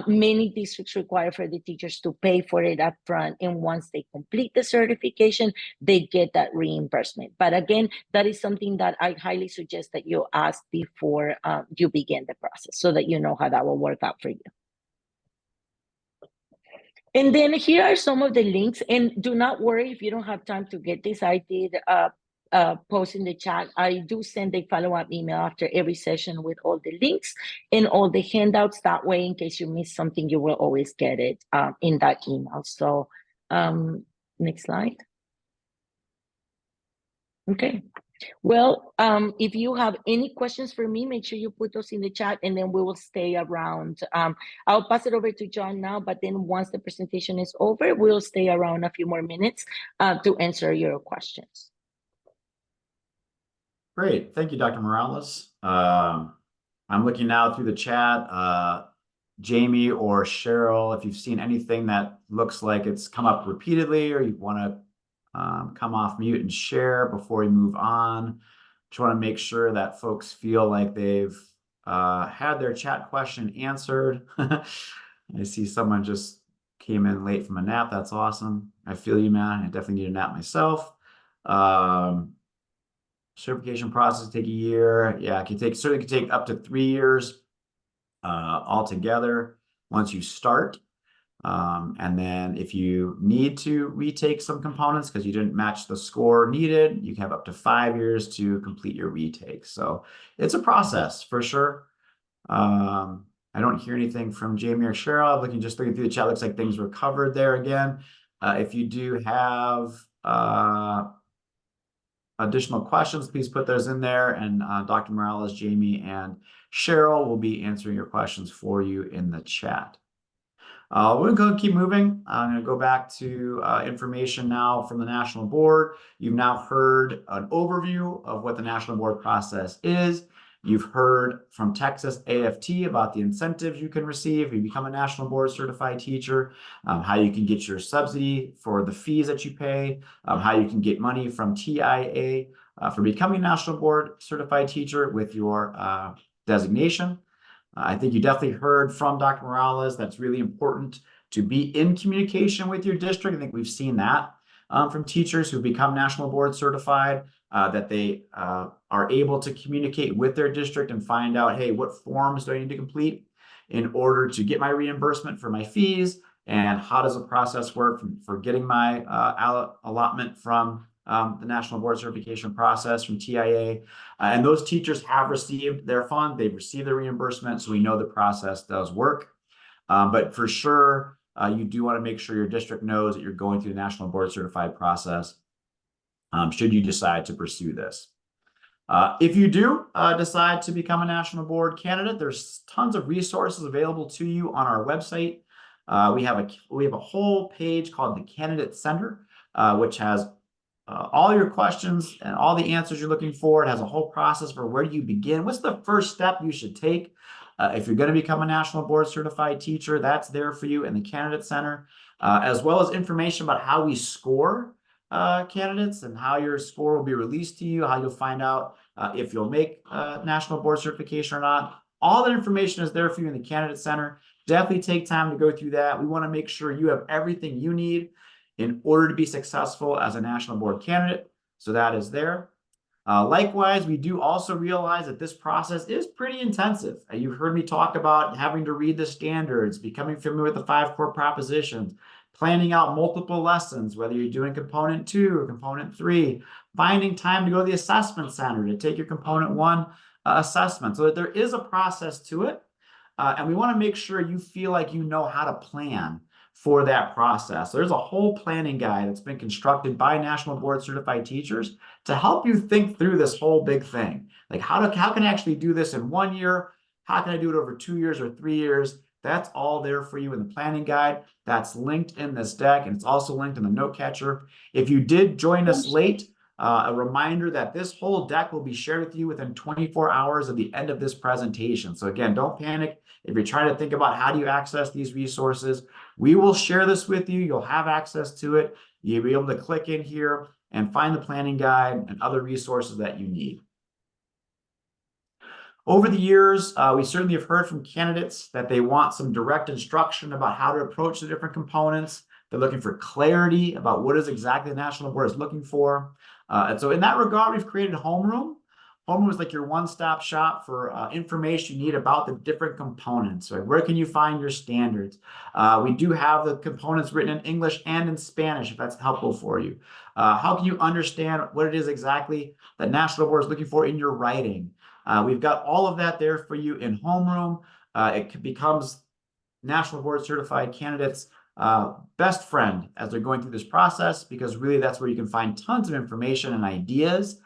many districts require for the teachers to pay for it up front, and once they complete the certification, they get that reimbursement. But again, that is something that I highly suggest that you ask before you begin the process, so that you know how that will work out for you. And then here are some of the links, and do not worry if you don't have time to get this. I did post in the chat. I do send a follow-up email after every session with all the links and all the handouts. That way, in case you miss something, you will always get it in that email. So next slide. Okay. Well, if you have any questions for me, make sure you put those in the chat, and then we will stay around. I'll pass it over to John now, but then once the presentation is over, we'll stay around a few more minutes to answer your questions. Great. Thank you, Dr. Morales. I'm looking now through the chat. Jamie or Cheryl, if you've seen anything that looks like it's come up repeatedly, or you want to come off mute and share before we move on. Just want to make sure that folks feel like they've had their chat question answered. I see someone just came in late from a nap. That's awesome. I feel you, man. I definitely need a nap myself. Certification process take a year. Yeah, it certainly could take up to 3 years altogether once you start. And then if you need to retake some components because you didn't match the score needed, you can have up to 5 years to complete your retake. So it's a process for sure. I don't hear anything from Jamie or Cheryl. Looking through the chat, looks like things were covered there again. If you do have additional questions, please put those in there, and Dr. Morales, Jamie, and Cheryl will be answering your questions for you in the chat. We're going to keep moving. I'm going to go back to information now from the National Board. You've now heard an overview of what the National Board process is. You've heard from Texas AFT about the incentives you can receive if you become a National Board certified teacher, how you can get your subsidy for the fees that you pay, how you can get money from TIA for becoming a National Board certified teacher with your designation. I think you definitely heard from Dr. Morales that's really important to be in communication with your district. I think we've seen that from teachers who've become national board certified, that they are able to communicate with their district and find out, hey, what forms do I need to complete in order to get my reimbursement for my fees? And how does the process work for getting my allotment from the National Board Certification process from TIA? And those teachers have received their fund, they've received their reimbursement, so we know the process does work. But for sure, you do want to make sure your district knows that you're going through the National Board Certified process, should you decide to pursue this. If you do decide to become a national board candidate, there's tons of resources available to you on our website. We have a whole page called the Candidate Center, which has all your questions and all the answers you're looking for. It has a whole process for where do you begin? What's the first step you should take? If you're going to become a national board certified teacher, that's there for you in the Candidate Center, as well as information about how we score candidates and how your score will be released to you, how you'll find out if you'll make national board certification or not. All that information is there for you in the Candidate Center. Definitely take time to go through that. We want to make sure you have everything you need in order to be successful as a national board candidate. So that is there. Likewise, we do also realize that this process is pretty intensive. You've heard me talk about having to read the standards, becoming familiar with the 5 core propositions, planning out multiple lessons, whether you're doing component 2 or component 3, finding time to go to the assessment center to take your component 1 assessment. So that there is a process to it. And we want to make sure you feel like you know how to plan for that process. So there's a whole planning guide that's been constructed by National Board Certified Teachers to help you think through this whole big thing. Like how can I actually do this in 1 year? How can I do it over 2 years or 3 years? That's all there for you in the planning guide. That's linked in this deck, and it's also linked in the note catcher. If you did join us late, a reminder that this whole deck will be shared with you within 24 hours of the end of this presentation. So again, don't panic. If you're trying to think about how do you access these resources, we will share this with you. You'll have access to it. You'll be able to click in here and find the planning guide and other resources that you need. Over the years, we certainly have heard from candidates that they want some direct instruction about how to approach the different components. They're looking for clarity about what is exactly the National Board is looking for. And so in that regard, we've created Homeroom. Homeroom is like your one-stop shop for information you need about the different components. Right? Where can you find your standards? We do have the components written in English and in Spanish, if that's helpful for you. How can you understand what it is exactly that National Board is looking for in your writing? We've got all of that there for you in Homeroom. It becomes National Board Certified candidates' best friend as they're going through this process, because really that's where you can find tons of information and ideas,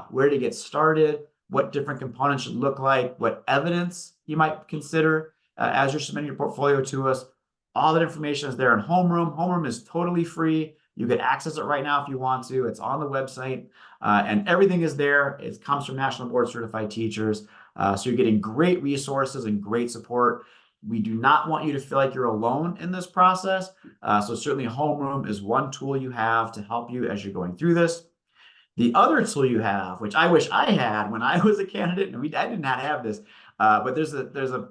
where to get started, what different components should look like, what evidence you might consider as you're submitting your portfolio to us. All that information is there in Homeroom. Homeroom is totally free. You can access it right now if you want to. It's on the website, and everything is there. It comes from National Board Certified Teachers. So you're getting great resources and great support. We do not want you to feel like you're alone in this process. So certainly Homeroom is one tool you have to help you as you're going through this. The other tool you have, which I wish I had when I was a candidate, and I did not have this, but there's a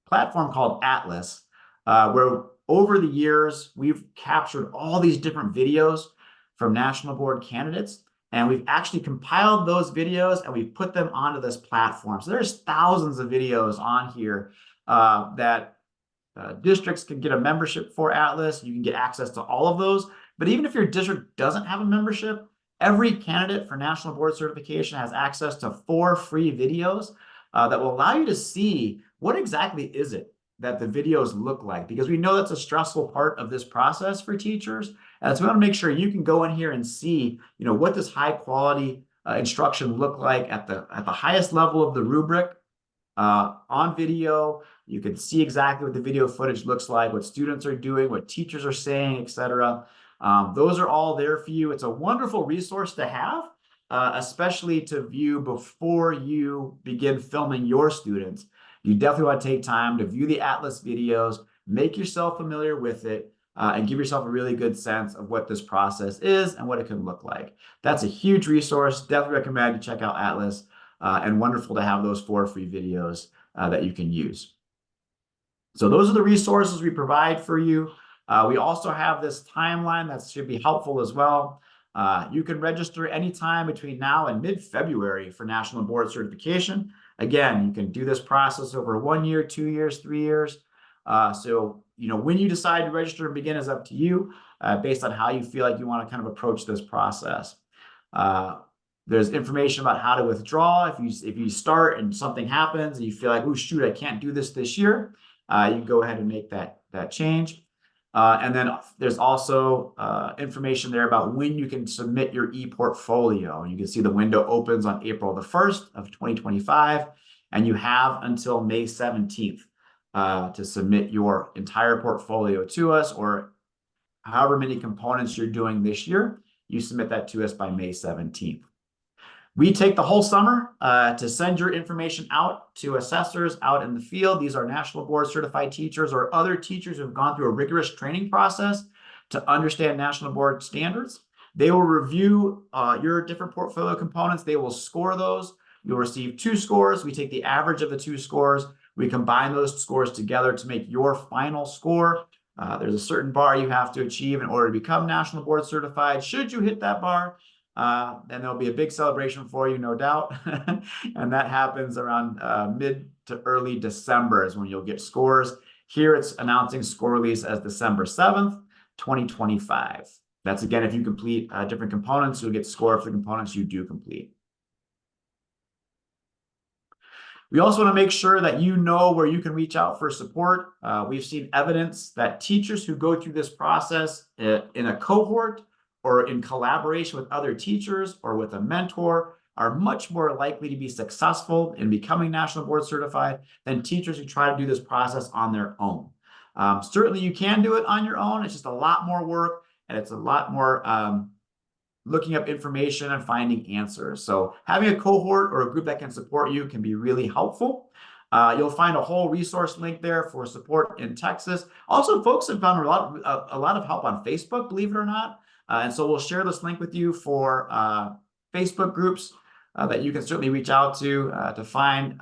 platform called Atlas, where over the years, we've captured all these different videos from National Board candidates, and we've actually compiled those videos and we've put them onto this platform. So there's thousands of videos on here that districts can get a membership for Atlas. You can get access to all of those. But even if your district doesn't have a membership, every candidate for National Board Certification has access to 4 free videos that will allow you to see what exactly is it that the videos look like, because we know that's a stressful part of this process for teachers. And so we want to make sure you can go in here and see, what does high quality instruction look like at the highest level of the rubric on video. You can see exactly what the video footage looks like, what students are doing, what teachers are saying, etc. Those are all there for you. It's a wonderful resource to have, especially to view before you begin filming your students. You definitely want to take time to view the Atlas videos, make yourself familiar with it, and give yourself a really good sense of what this process is and what it can look like. That's a huge resource. Definitely recommend you check out Atlas, and wonderful to have those 4 free videos that you can use. So those are the resources we provide for you. We also have this timeline that should be helpful as well. You can register anytime between now and mid-February for National Board Certification. Again, you can do this process over 1 year, 2 years, 3 years. So, when you decide to register and begin is up to you, based on how you feel like you want to kind of approach this process. There's information about how to withdraw. If you start and something happens and you feel like, oh, shoot, I can't do this year, you can go ahead and make that change. And then there's also information there about when you can submit your e-portfolio. You can see the window opens on April the 1st of 2025, and you have until May 17th to submit your entire portfolio to us, or however many components you're doing this year, you submit that to us by May 17th. We take the whole summer to send your information out to assessors out in the field. These are National Board Certified teachers or other teachers who have gone through a rigorous training process to understand National Board standards. They will review your different portfolio components. They will score those. You'll receive 2 scores. We take the average of the 2 scores. We combine those scores together to make your final score. There's a certain bar you have to achieve in order to become National Board Certified. Should you hit that bar, then there'll be a big celebration for you, no doubt. And that happens around mid to early December is when you'll get scores. Here it's announcing score release as December 7th, 2025. That's again, if you complete different components, you'll get score for the components you do complete. We also want to make sure that you know where you can reach out for support. We've seen evidence that teachers who go through this process in a cohort or in collaboration with other teachers or with a mentor are much more likely to be successful in becoming National Board Certified than teachers who try to do this process on their own. Certainly you can do it on your own. It's just a lot more work, and it's a lot more looking up information and finding answers. So having a cohort or a group that can support you can be really helpful. You'll find a whole resource link there for support in Texas. Also, folks have found a lot of help on Facebook, believe it or not. And so we'll share this link with you for Facebook groups that you can certainly reach out to find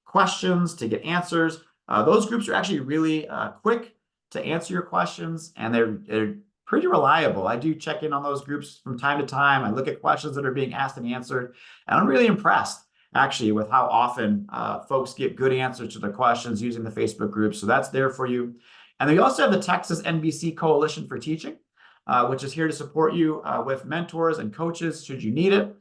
questions, to get answers. Those groups are actually really quick to answer your questions, and they're pretty reliable. I do check in on those groups from time to time. I look at questions that are being asked and answered, and I'm really impressed actually with how often folks get good answers to their questions using the Facebook group. So that's there for you. And then we also have the Texas NBC Coalition for Teaching, which is here to support you with mentors and coaches should you need it.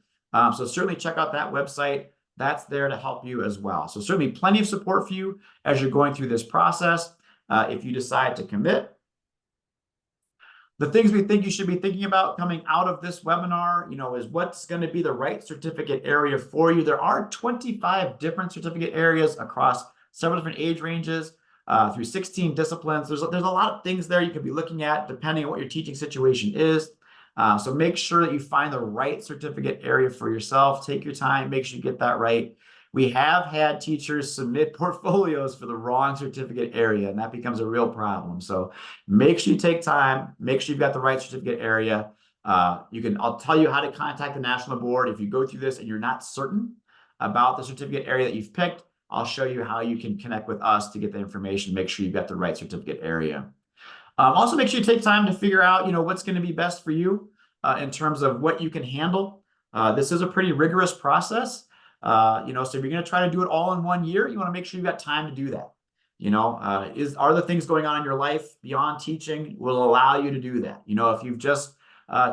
So certainly check out that website. That's there to help you as well. So certainly plenty of support for you as you're going through this process if you decide to commit. The things we think you should be thinking about coming out of this webinar, is what's going to be the right certificate area for you. There are 25 different certificate areas across several different age ranges through 16 disciplines. There's a lot of things there you could be looking at depending on what your teaching situation is. So make sure that you find the right certificate area for yourself. Take your time, make sure you get that right. We have had teachers submit portfolios for the wrong certificate area, and that becomes a real problem. So make sure you take time, make sure you've got the right certificate area. I'll tell you how to contact the National Board. If you go through this and you're not certain about the certificate area that you've picked, I'll show you how you can connect with us to get the information, make sure you've got the right certificate area. Also, make sure you take time to figure out, what's going to be best for you in terms of what you can handle. This is a pretty rigorous process. So if you're going to try to do it all in 1 year, you want to make sure you've got time to do that. Are the things going on in your life beyond teaching will allow you to do that? If you've just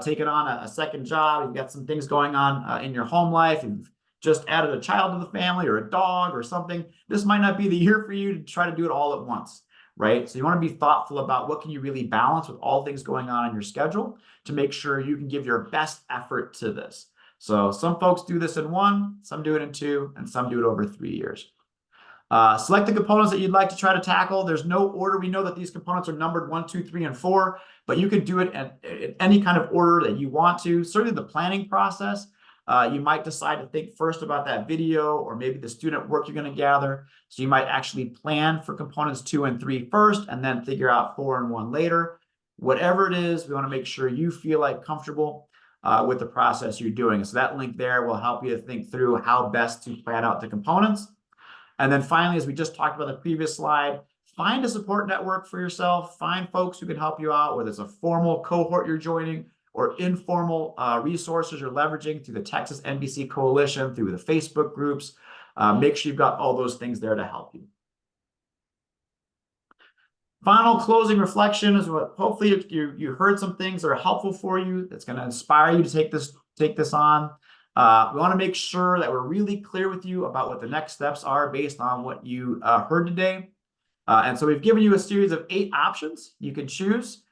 taken on a second job, you've got some things going on in your home life, you've just added a child to the family or a dog or something, this might not be the year for you to try to do it all at once, right? So you want to be thoughtful about what can you really balance with all things going on in your schedule to make sure you can give your best effort to this. So some folks do this in 1, some do it in 2, and some do it over 3 years. Select the components that you'd like to try to tackle. There's no order. We know that these components are numbered 1, 2, 3, and 4, but you could do it in any kind of order that you want to. Certainly the planning process, you might decide to think first about that video or maybe the student work you're going to gather. So you might actually plan for components 2 and 3 first, and then figure out 4 and 1 later. Whatever it is, we want to make sure you feel like comfortable with the process you're doing. So that link there will help you to think through how best to plan out the components. And then finally, as we just talked about in the previous slide, find a support network for yourself. Find folks who can help you out, whether it's a formal cohort you're joining or informal resources you're leveraging through the Texas NBC Coalition, through the Facebook groups. Make sure you've got all those things there to help you. Final closing reflection is what hopefully you heard some things that are helpful for you. That's going to inspire you to take this on. We want to make sure that we're really clear with you about what the next steps are based on what you heard today. And so we've given you a series of 8 options you can choose.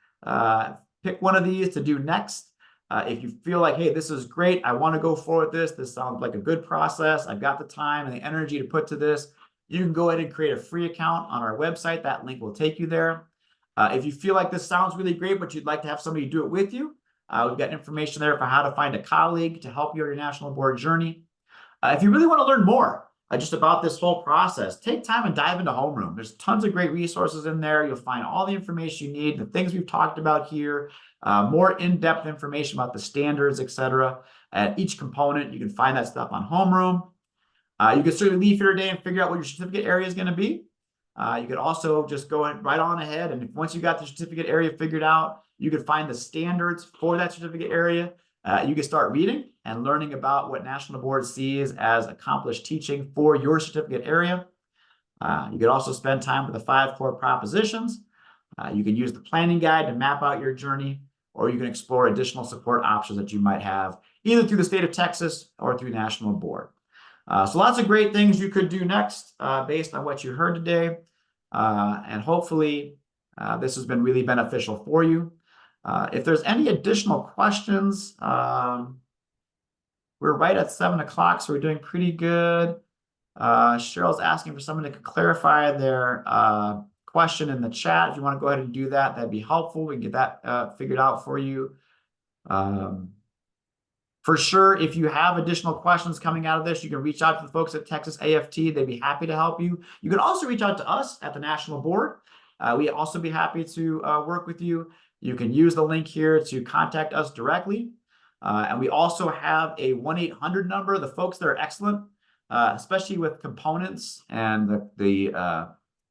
Pick one of these to do next. If you feel like, hey, this is great, I want to go forward with this. This sounds like a good process. I've got the time and the energy to put to this. You can go ahead and create a free account on our website. That link will take you there. If you feel like this sounds really great, but you'd like to have somebody do it with you, we've got information there for how to find a colleague to help you on your national board journey. If you really want to learn more just about this whole process, take time and dive into Homeroom. There's tons of great resources in there. You'll find all the information you need, the things we've talked about here, more in-depth information about the standards, etc. At each component, you can find that stuff on Homeroom. You can certainly leave here today and figure out what your certificate area is going to be. You could also just go right on ahead, and once you got the certificate area figured out, you can find the standards for that certificate area. You can start reading and learning about what National Board sees as accomplished teaching for your certificate area. You could also spend time with the 5 core propositions. You can use the planning guide to map out your journey, or you can explore additional support options that you might have, either through the state of Texas or through National Board. So lots of great things you could do next based on what you heard today. And hopefully this has been really beneficial for you. If there's any additional questions, we're right at 7 o'clock, so we're doing pretty good. Cheryl's asking for someone to clarify their question in the chat. If you want to go ahead and do that, that'd be helpful. We can get that figured out for you. For sure, if you have additional questions coming out of this, you can reach out to the folks at Texas AFT. They'd be happy to help you. You can also reach out to us at the National Board. We'd also be happy to work with you. You can use the link here to contact us directly. And we also have a 1-800 number. The folks that are excellent, especially with components and the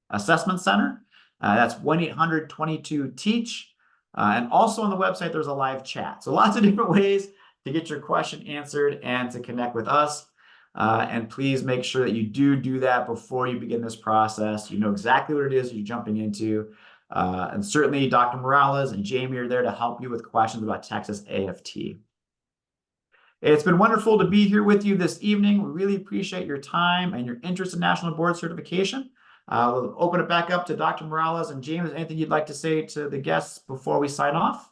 assessment center. That's 1-800-22-TEACH. And also on the website, there's a live chat. So lots of different ways to get your question answered and to connect with us. And please make sure that you do that before you begin this process. You know exactly what it is you're jumping into. And certainly Dr. Morales and Jamie are there to help you with questions about Texas AFT. It's been wonderful to be here with you this evening. We really appreciate your time and your interest in National Board Certification. We'll open it back up to Dr. Morales and James. Anything you'd like to say to the guests before we sign off?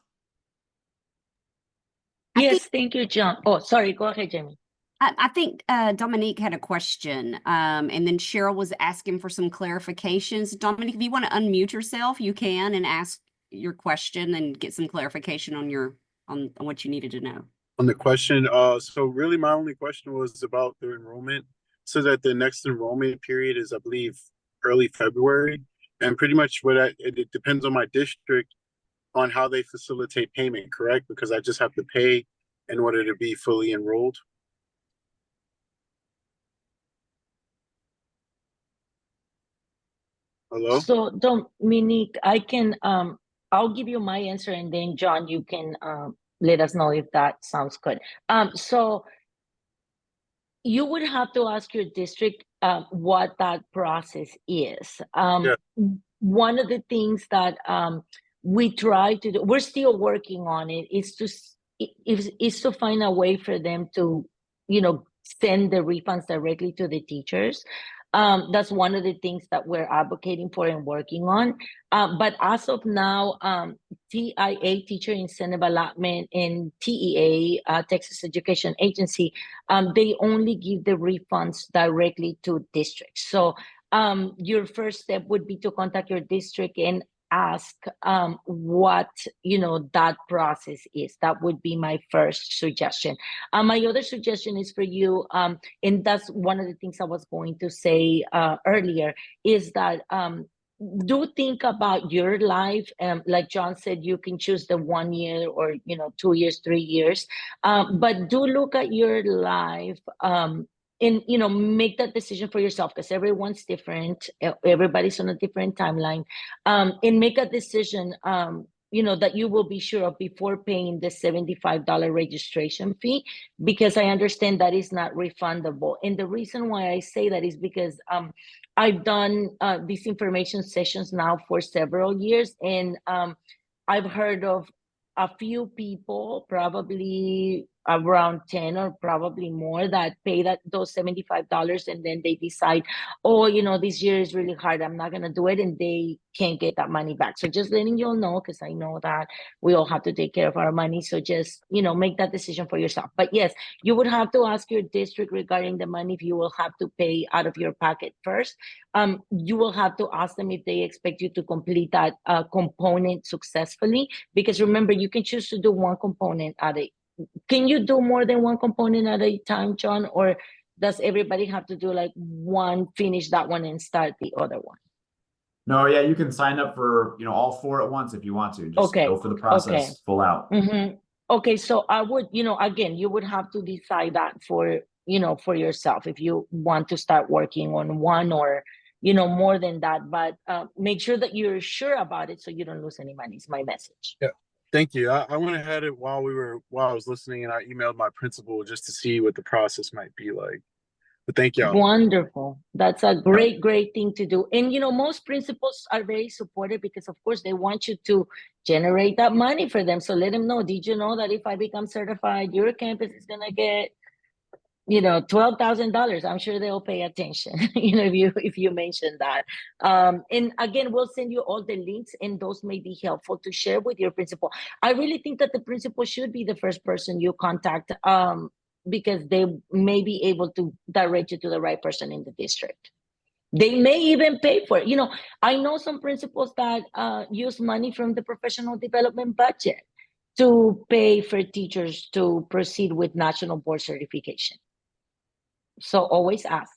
Yes, thank you, John. Oh, sorry. Go ahead, Jamie. I think Dominique had a question, and then Cheryl was asking for some clarifications. Dominique, if you want to unmute yourself, you can and ask your question and get some clarification on what you needed to know. On the question, so really my only question was about the enrollment. So that the next enrollment period is, I believe, early February, and pretty much it depends on my district on how they facilitate payment, correct? Because I just have to pay in order to be fully enrolled. Hello? So Dominique, I can I'll give you my answer, and then John, you can let us know if that sounds good. So you would have to ask your district what that process is. Yeah. One of the things that we try to do, we're still working on it, is to find a way for them to, send the refunds directly to the teachers. That's one of the things that we're advocating for and working on. But as of now, TIA, Teacher Incentive Allotment, and TEA, Texas Education Agency, they only give the refunds directly to districts. So your first step would be to contact your district and ask what that process is. That would be my first suggestion. My other suggestion is for you, and that's one of the things I was going to say earlier, is that do think about your life. Like John said, you can choose the 1 year or 2 years, 3 years, but do look at your life and make that decision for yourself, because everyone's different, everybody's on a different timeline, and make a decision that you will be sure of before paying the $75 registration fee, because I understand that is not refundable. And the reason why I say that is because I've done these information sessions now for several years, and I've heard of a few people, probably around 10 or probably more, that pay those $75, and then they decide, oh, this year is really hard, I'm not going to do it, and they can't get that money back. So just letting you all know, because I know that we all have to take care of our money. So just make that decision for yourself. But yes, you would have to ask your district regarding the money, if you will have to pay out of your pocket first. You will have to ask them if they expect you to complete that component successfully, because remember, you can choose to do one component at a. Can you do more than one component at a time, John? Or does everybody have to do like one, finish that one, and start the other one? No, yeah, you can sign up for, all four at once if you want to. Just Okay. go for the process full out. Mm-hmm. Okay, so I would, again, you would have to decide that for yourself, if you want to start working on one or, more than that. But make sure that you're sure about it so you don't lose any money, is my message. Yeah. Thank you. I went ahead it while I was listening, and I emailed my principal just to see what the process might be like. But thank y'all. Wonderful. That's a great thing to do. And most principals are very supportive, because of course they want you to generate that money for them. So let them know, did you know that if I become certified, your campus is gonna get $12,000? I'm sure they'll pay attention, if you mention that. And again, we'll send you all the links, and those may be helpful to share with your principal. I really think that the principal should be the first person you contact, because they may be able to direct you to the right person in the district. They may even pay for it. I know some principals that use money from the professional development budget to pay for teachers to proceed with national board certification. So always ask.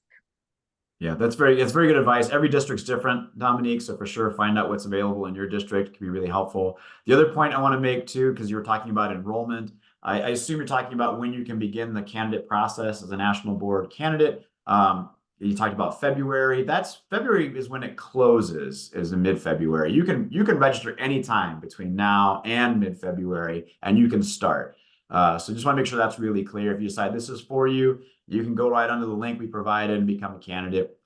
Yeah, that's very good advice. Every district's different, Dominique. So for sure, find out what's available in your district. It can be really helpful. The other point I want to make too, because you were talking about enrollment, I assume you're talking about when you can begin the candidate process as a national board candidate. You talked about February. February is when it closes, is in mid-February. You can register anytime between now and mid-February, and you can start. So just want to make sure that's really clear. If you decide this is for you, you can go right under the link we provided and become a candidate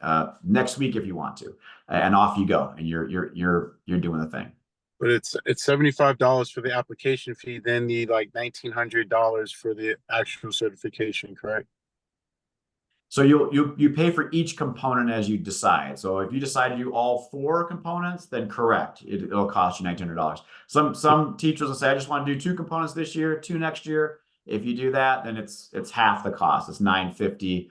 next week if you want to, and off you go, and you're doing the thing. But it's $75 for the application fee, then the like $1,900 for the actual certification, correct? So you pay for each component as you decide. So if you decide to do all four components, then correct, it'll cost you $1,900. Some teachers will say, I just want to do 2 components this year, 2 next year. If you do that, then it's half the cost. It's $950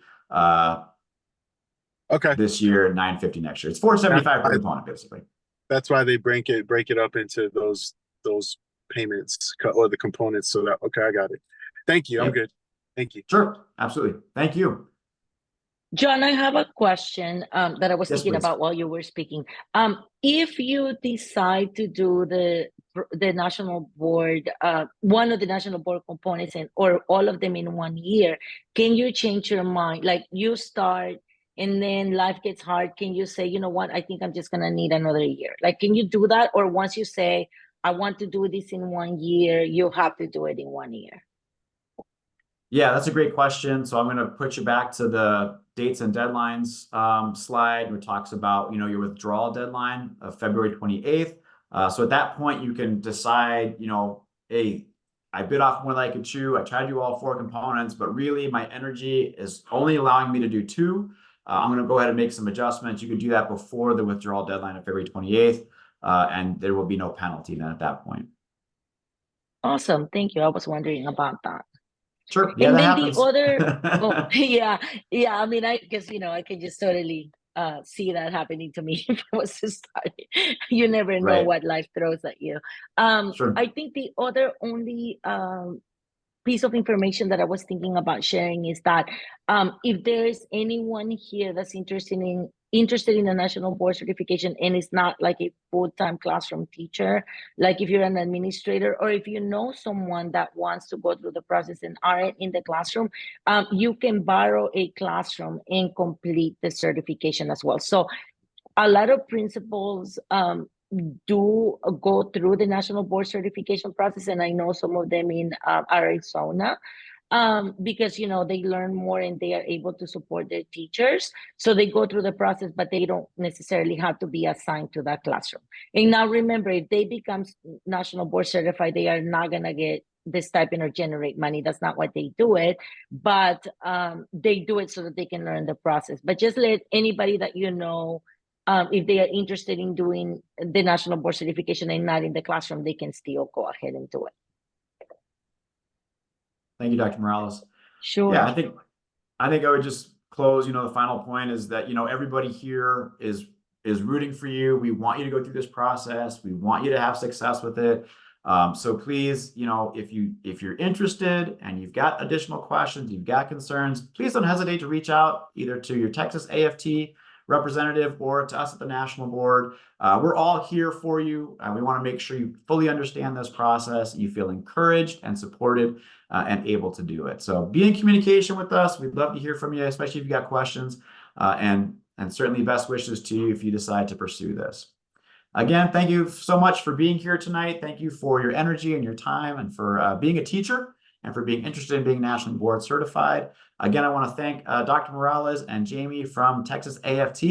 okay. This year, $950 next year. It's $475 per component, basically. That's why they break it up into those payments or the components. So that, okay, I got it. Thank you. Yep. I'm good. Thank you. Sure, absolutely. Thank you. John, I have a question that I was thinking please. about while you were speaking. If you decide to do the national board, one of the national board components, or all of them in 1 year, can you change your mind? Like you start and then life gets hard. Can you say, you know what, I think I'm just going to need another year? Like, can you do that? Or once you say, I want to do this in 1 year, you have to do it in 1 year? Yeah, that's a great question. So I'm going to put you back to the dates and deadlines slide, which talks about, your withdrawal deadline of February 28th. So at that point, you can decide, hey, I bit off more than I could chew. I tried to do all 4 components, but really my energy is only allowing me to do 2. I'm going to go ahead and make some adjustments. You can do that before the withdrawal deadline of February 28th, and there will be no penalty then at that point. Awesome. Thank you. I was wondering about that. Sure. Yeah, and that then happens. The other, yeah. I mean, I guess, I can just totally see that happening to me if I was to start. You never know what life throws at you. Sure. I think the other only piece of information that I was thinking about sharing is that if there's anyone here that's interested in the national board certification and is not like a full-time classroom teacher, like if you're an administrator or if you know someone that wants to go through the process and aren't in the classroom, you can borrow a classroom and complete the certification as well. So a lot of principals do go through the national board certification process, and I know some of them in Arizona, because they learn more and they are able to support their teachers. So they go through the process, but they don't necessarily have to be assigned to that classroom. And now remember, if they become national board certified, they are not going to get the stipend or generate money. That's not why they do it, but they do it so that they can learn the process. But just let anybody that if they are interested in doing the national board certification and not in the classroom, they can still go ahead and do it. Thank you, Dr. Morales. Sure. Yeah, I think I would just close, the final point is that, everybody here is rooting for you. We want you to go through this process. We want you to have success with it. So please, if you're interested and you've got additional questions, you've got concerns, please don't hesitate to reach out either to your Texas AFT representative or to us at the national board. We're all here for you. We want to make sure you fully understand this process, you feel encouraged and supported and able to do it. So be in communication with us. We'd love to hear from you, especially if you've got questions, and certainly best wishes to you if you decide to pursue this. Again, thank you so much for being here tonight. Thank you for your energy and your time and for being a teacher and for being interested in being nationally board certified. Again, I want to thank Dr. Morales and Jamie from Texas AFT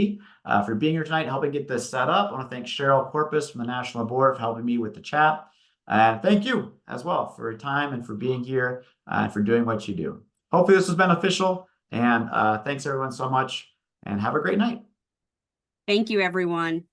for being here tonight, helping get this set up. I want to thank Cheryl Corpus from the National Board for helping me with the chat. And thank you as well for your time and for being here and for doing what you do. Hopefully this was beneficial. And thanks everyone so much and have a great night. Thank you, everyone.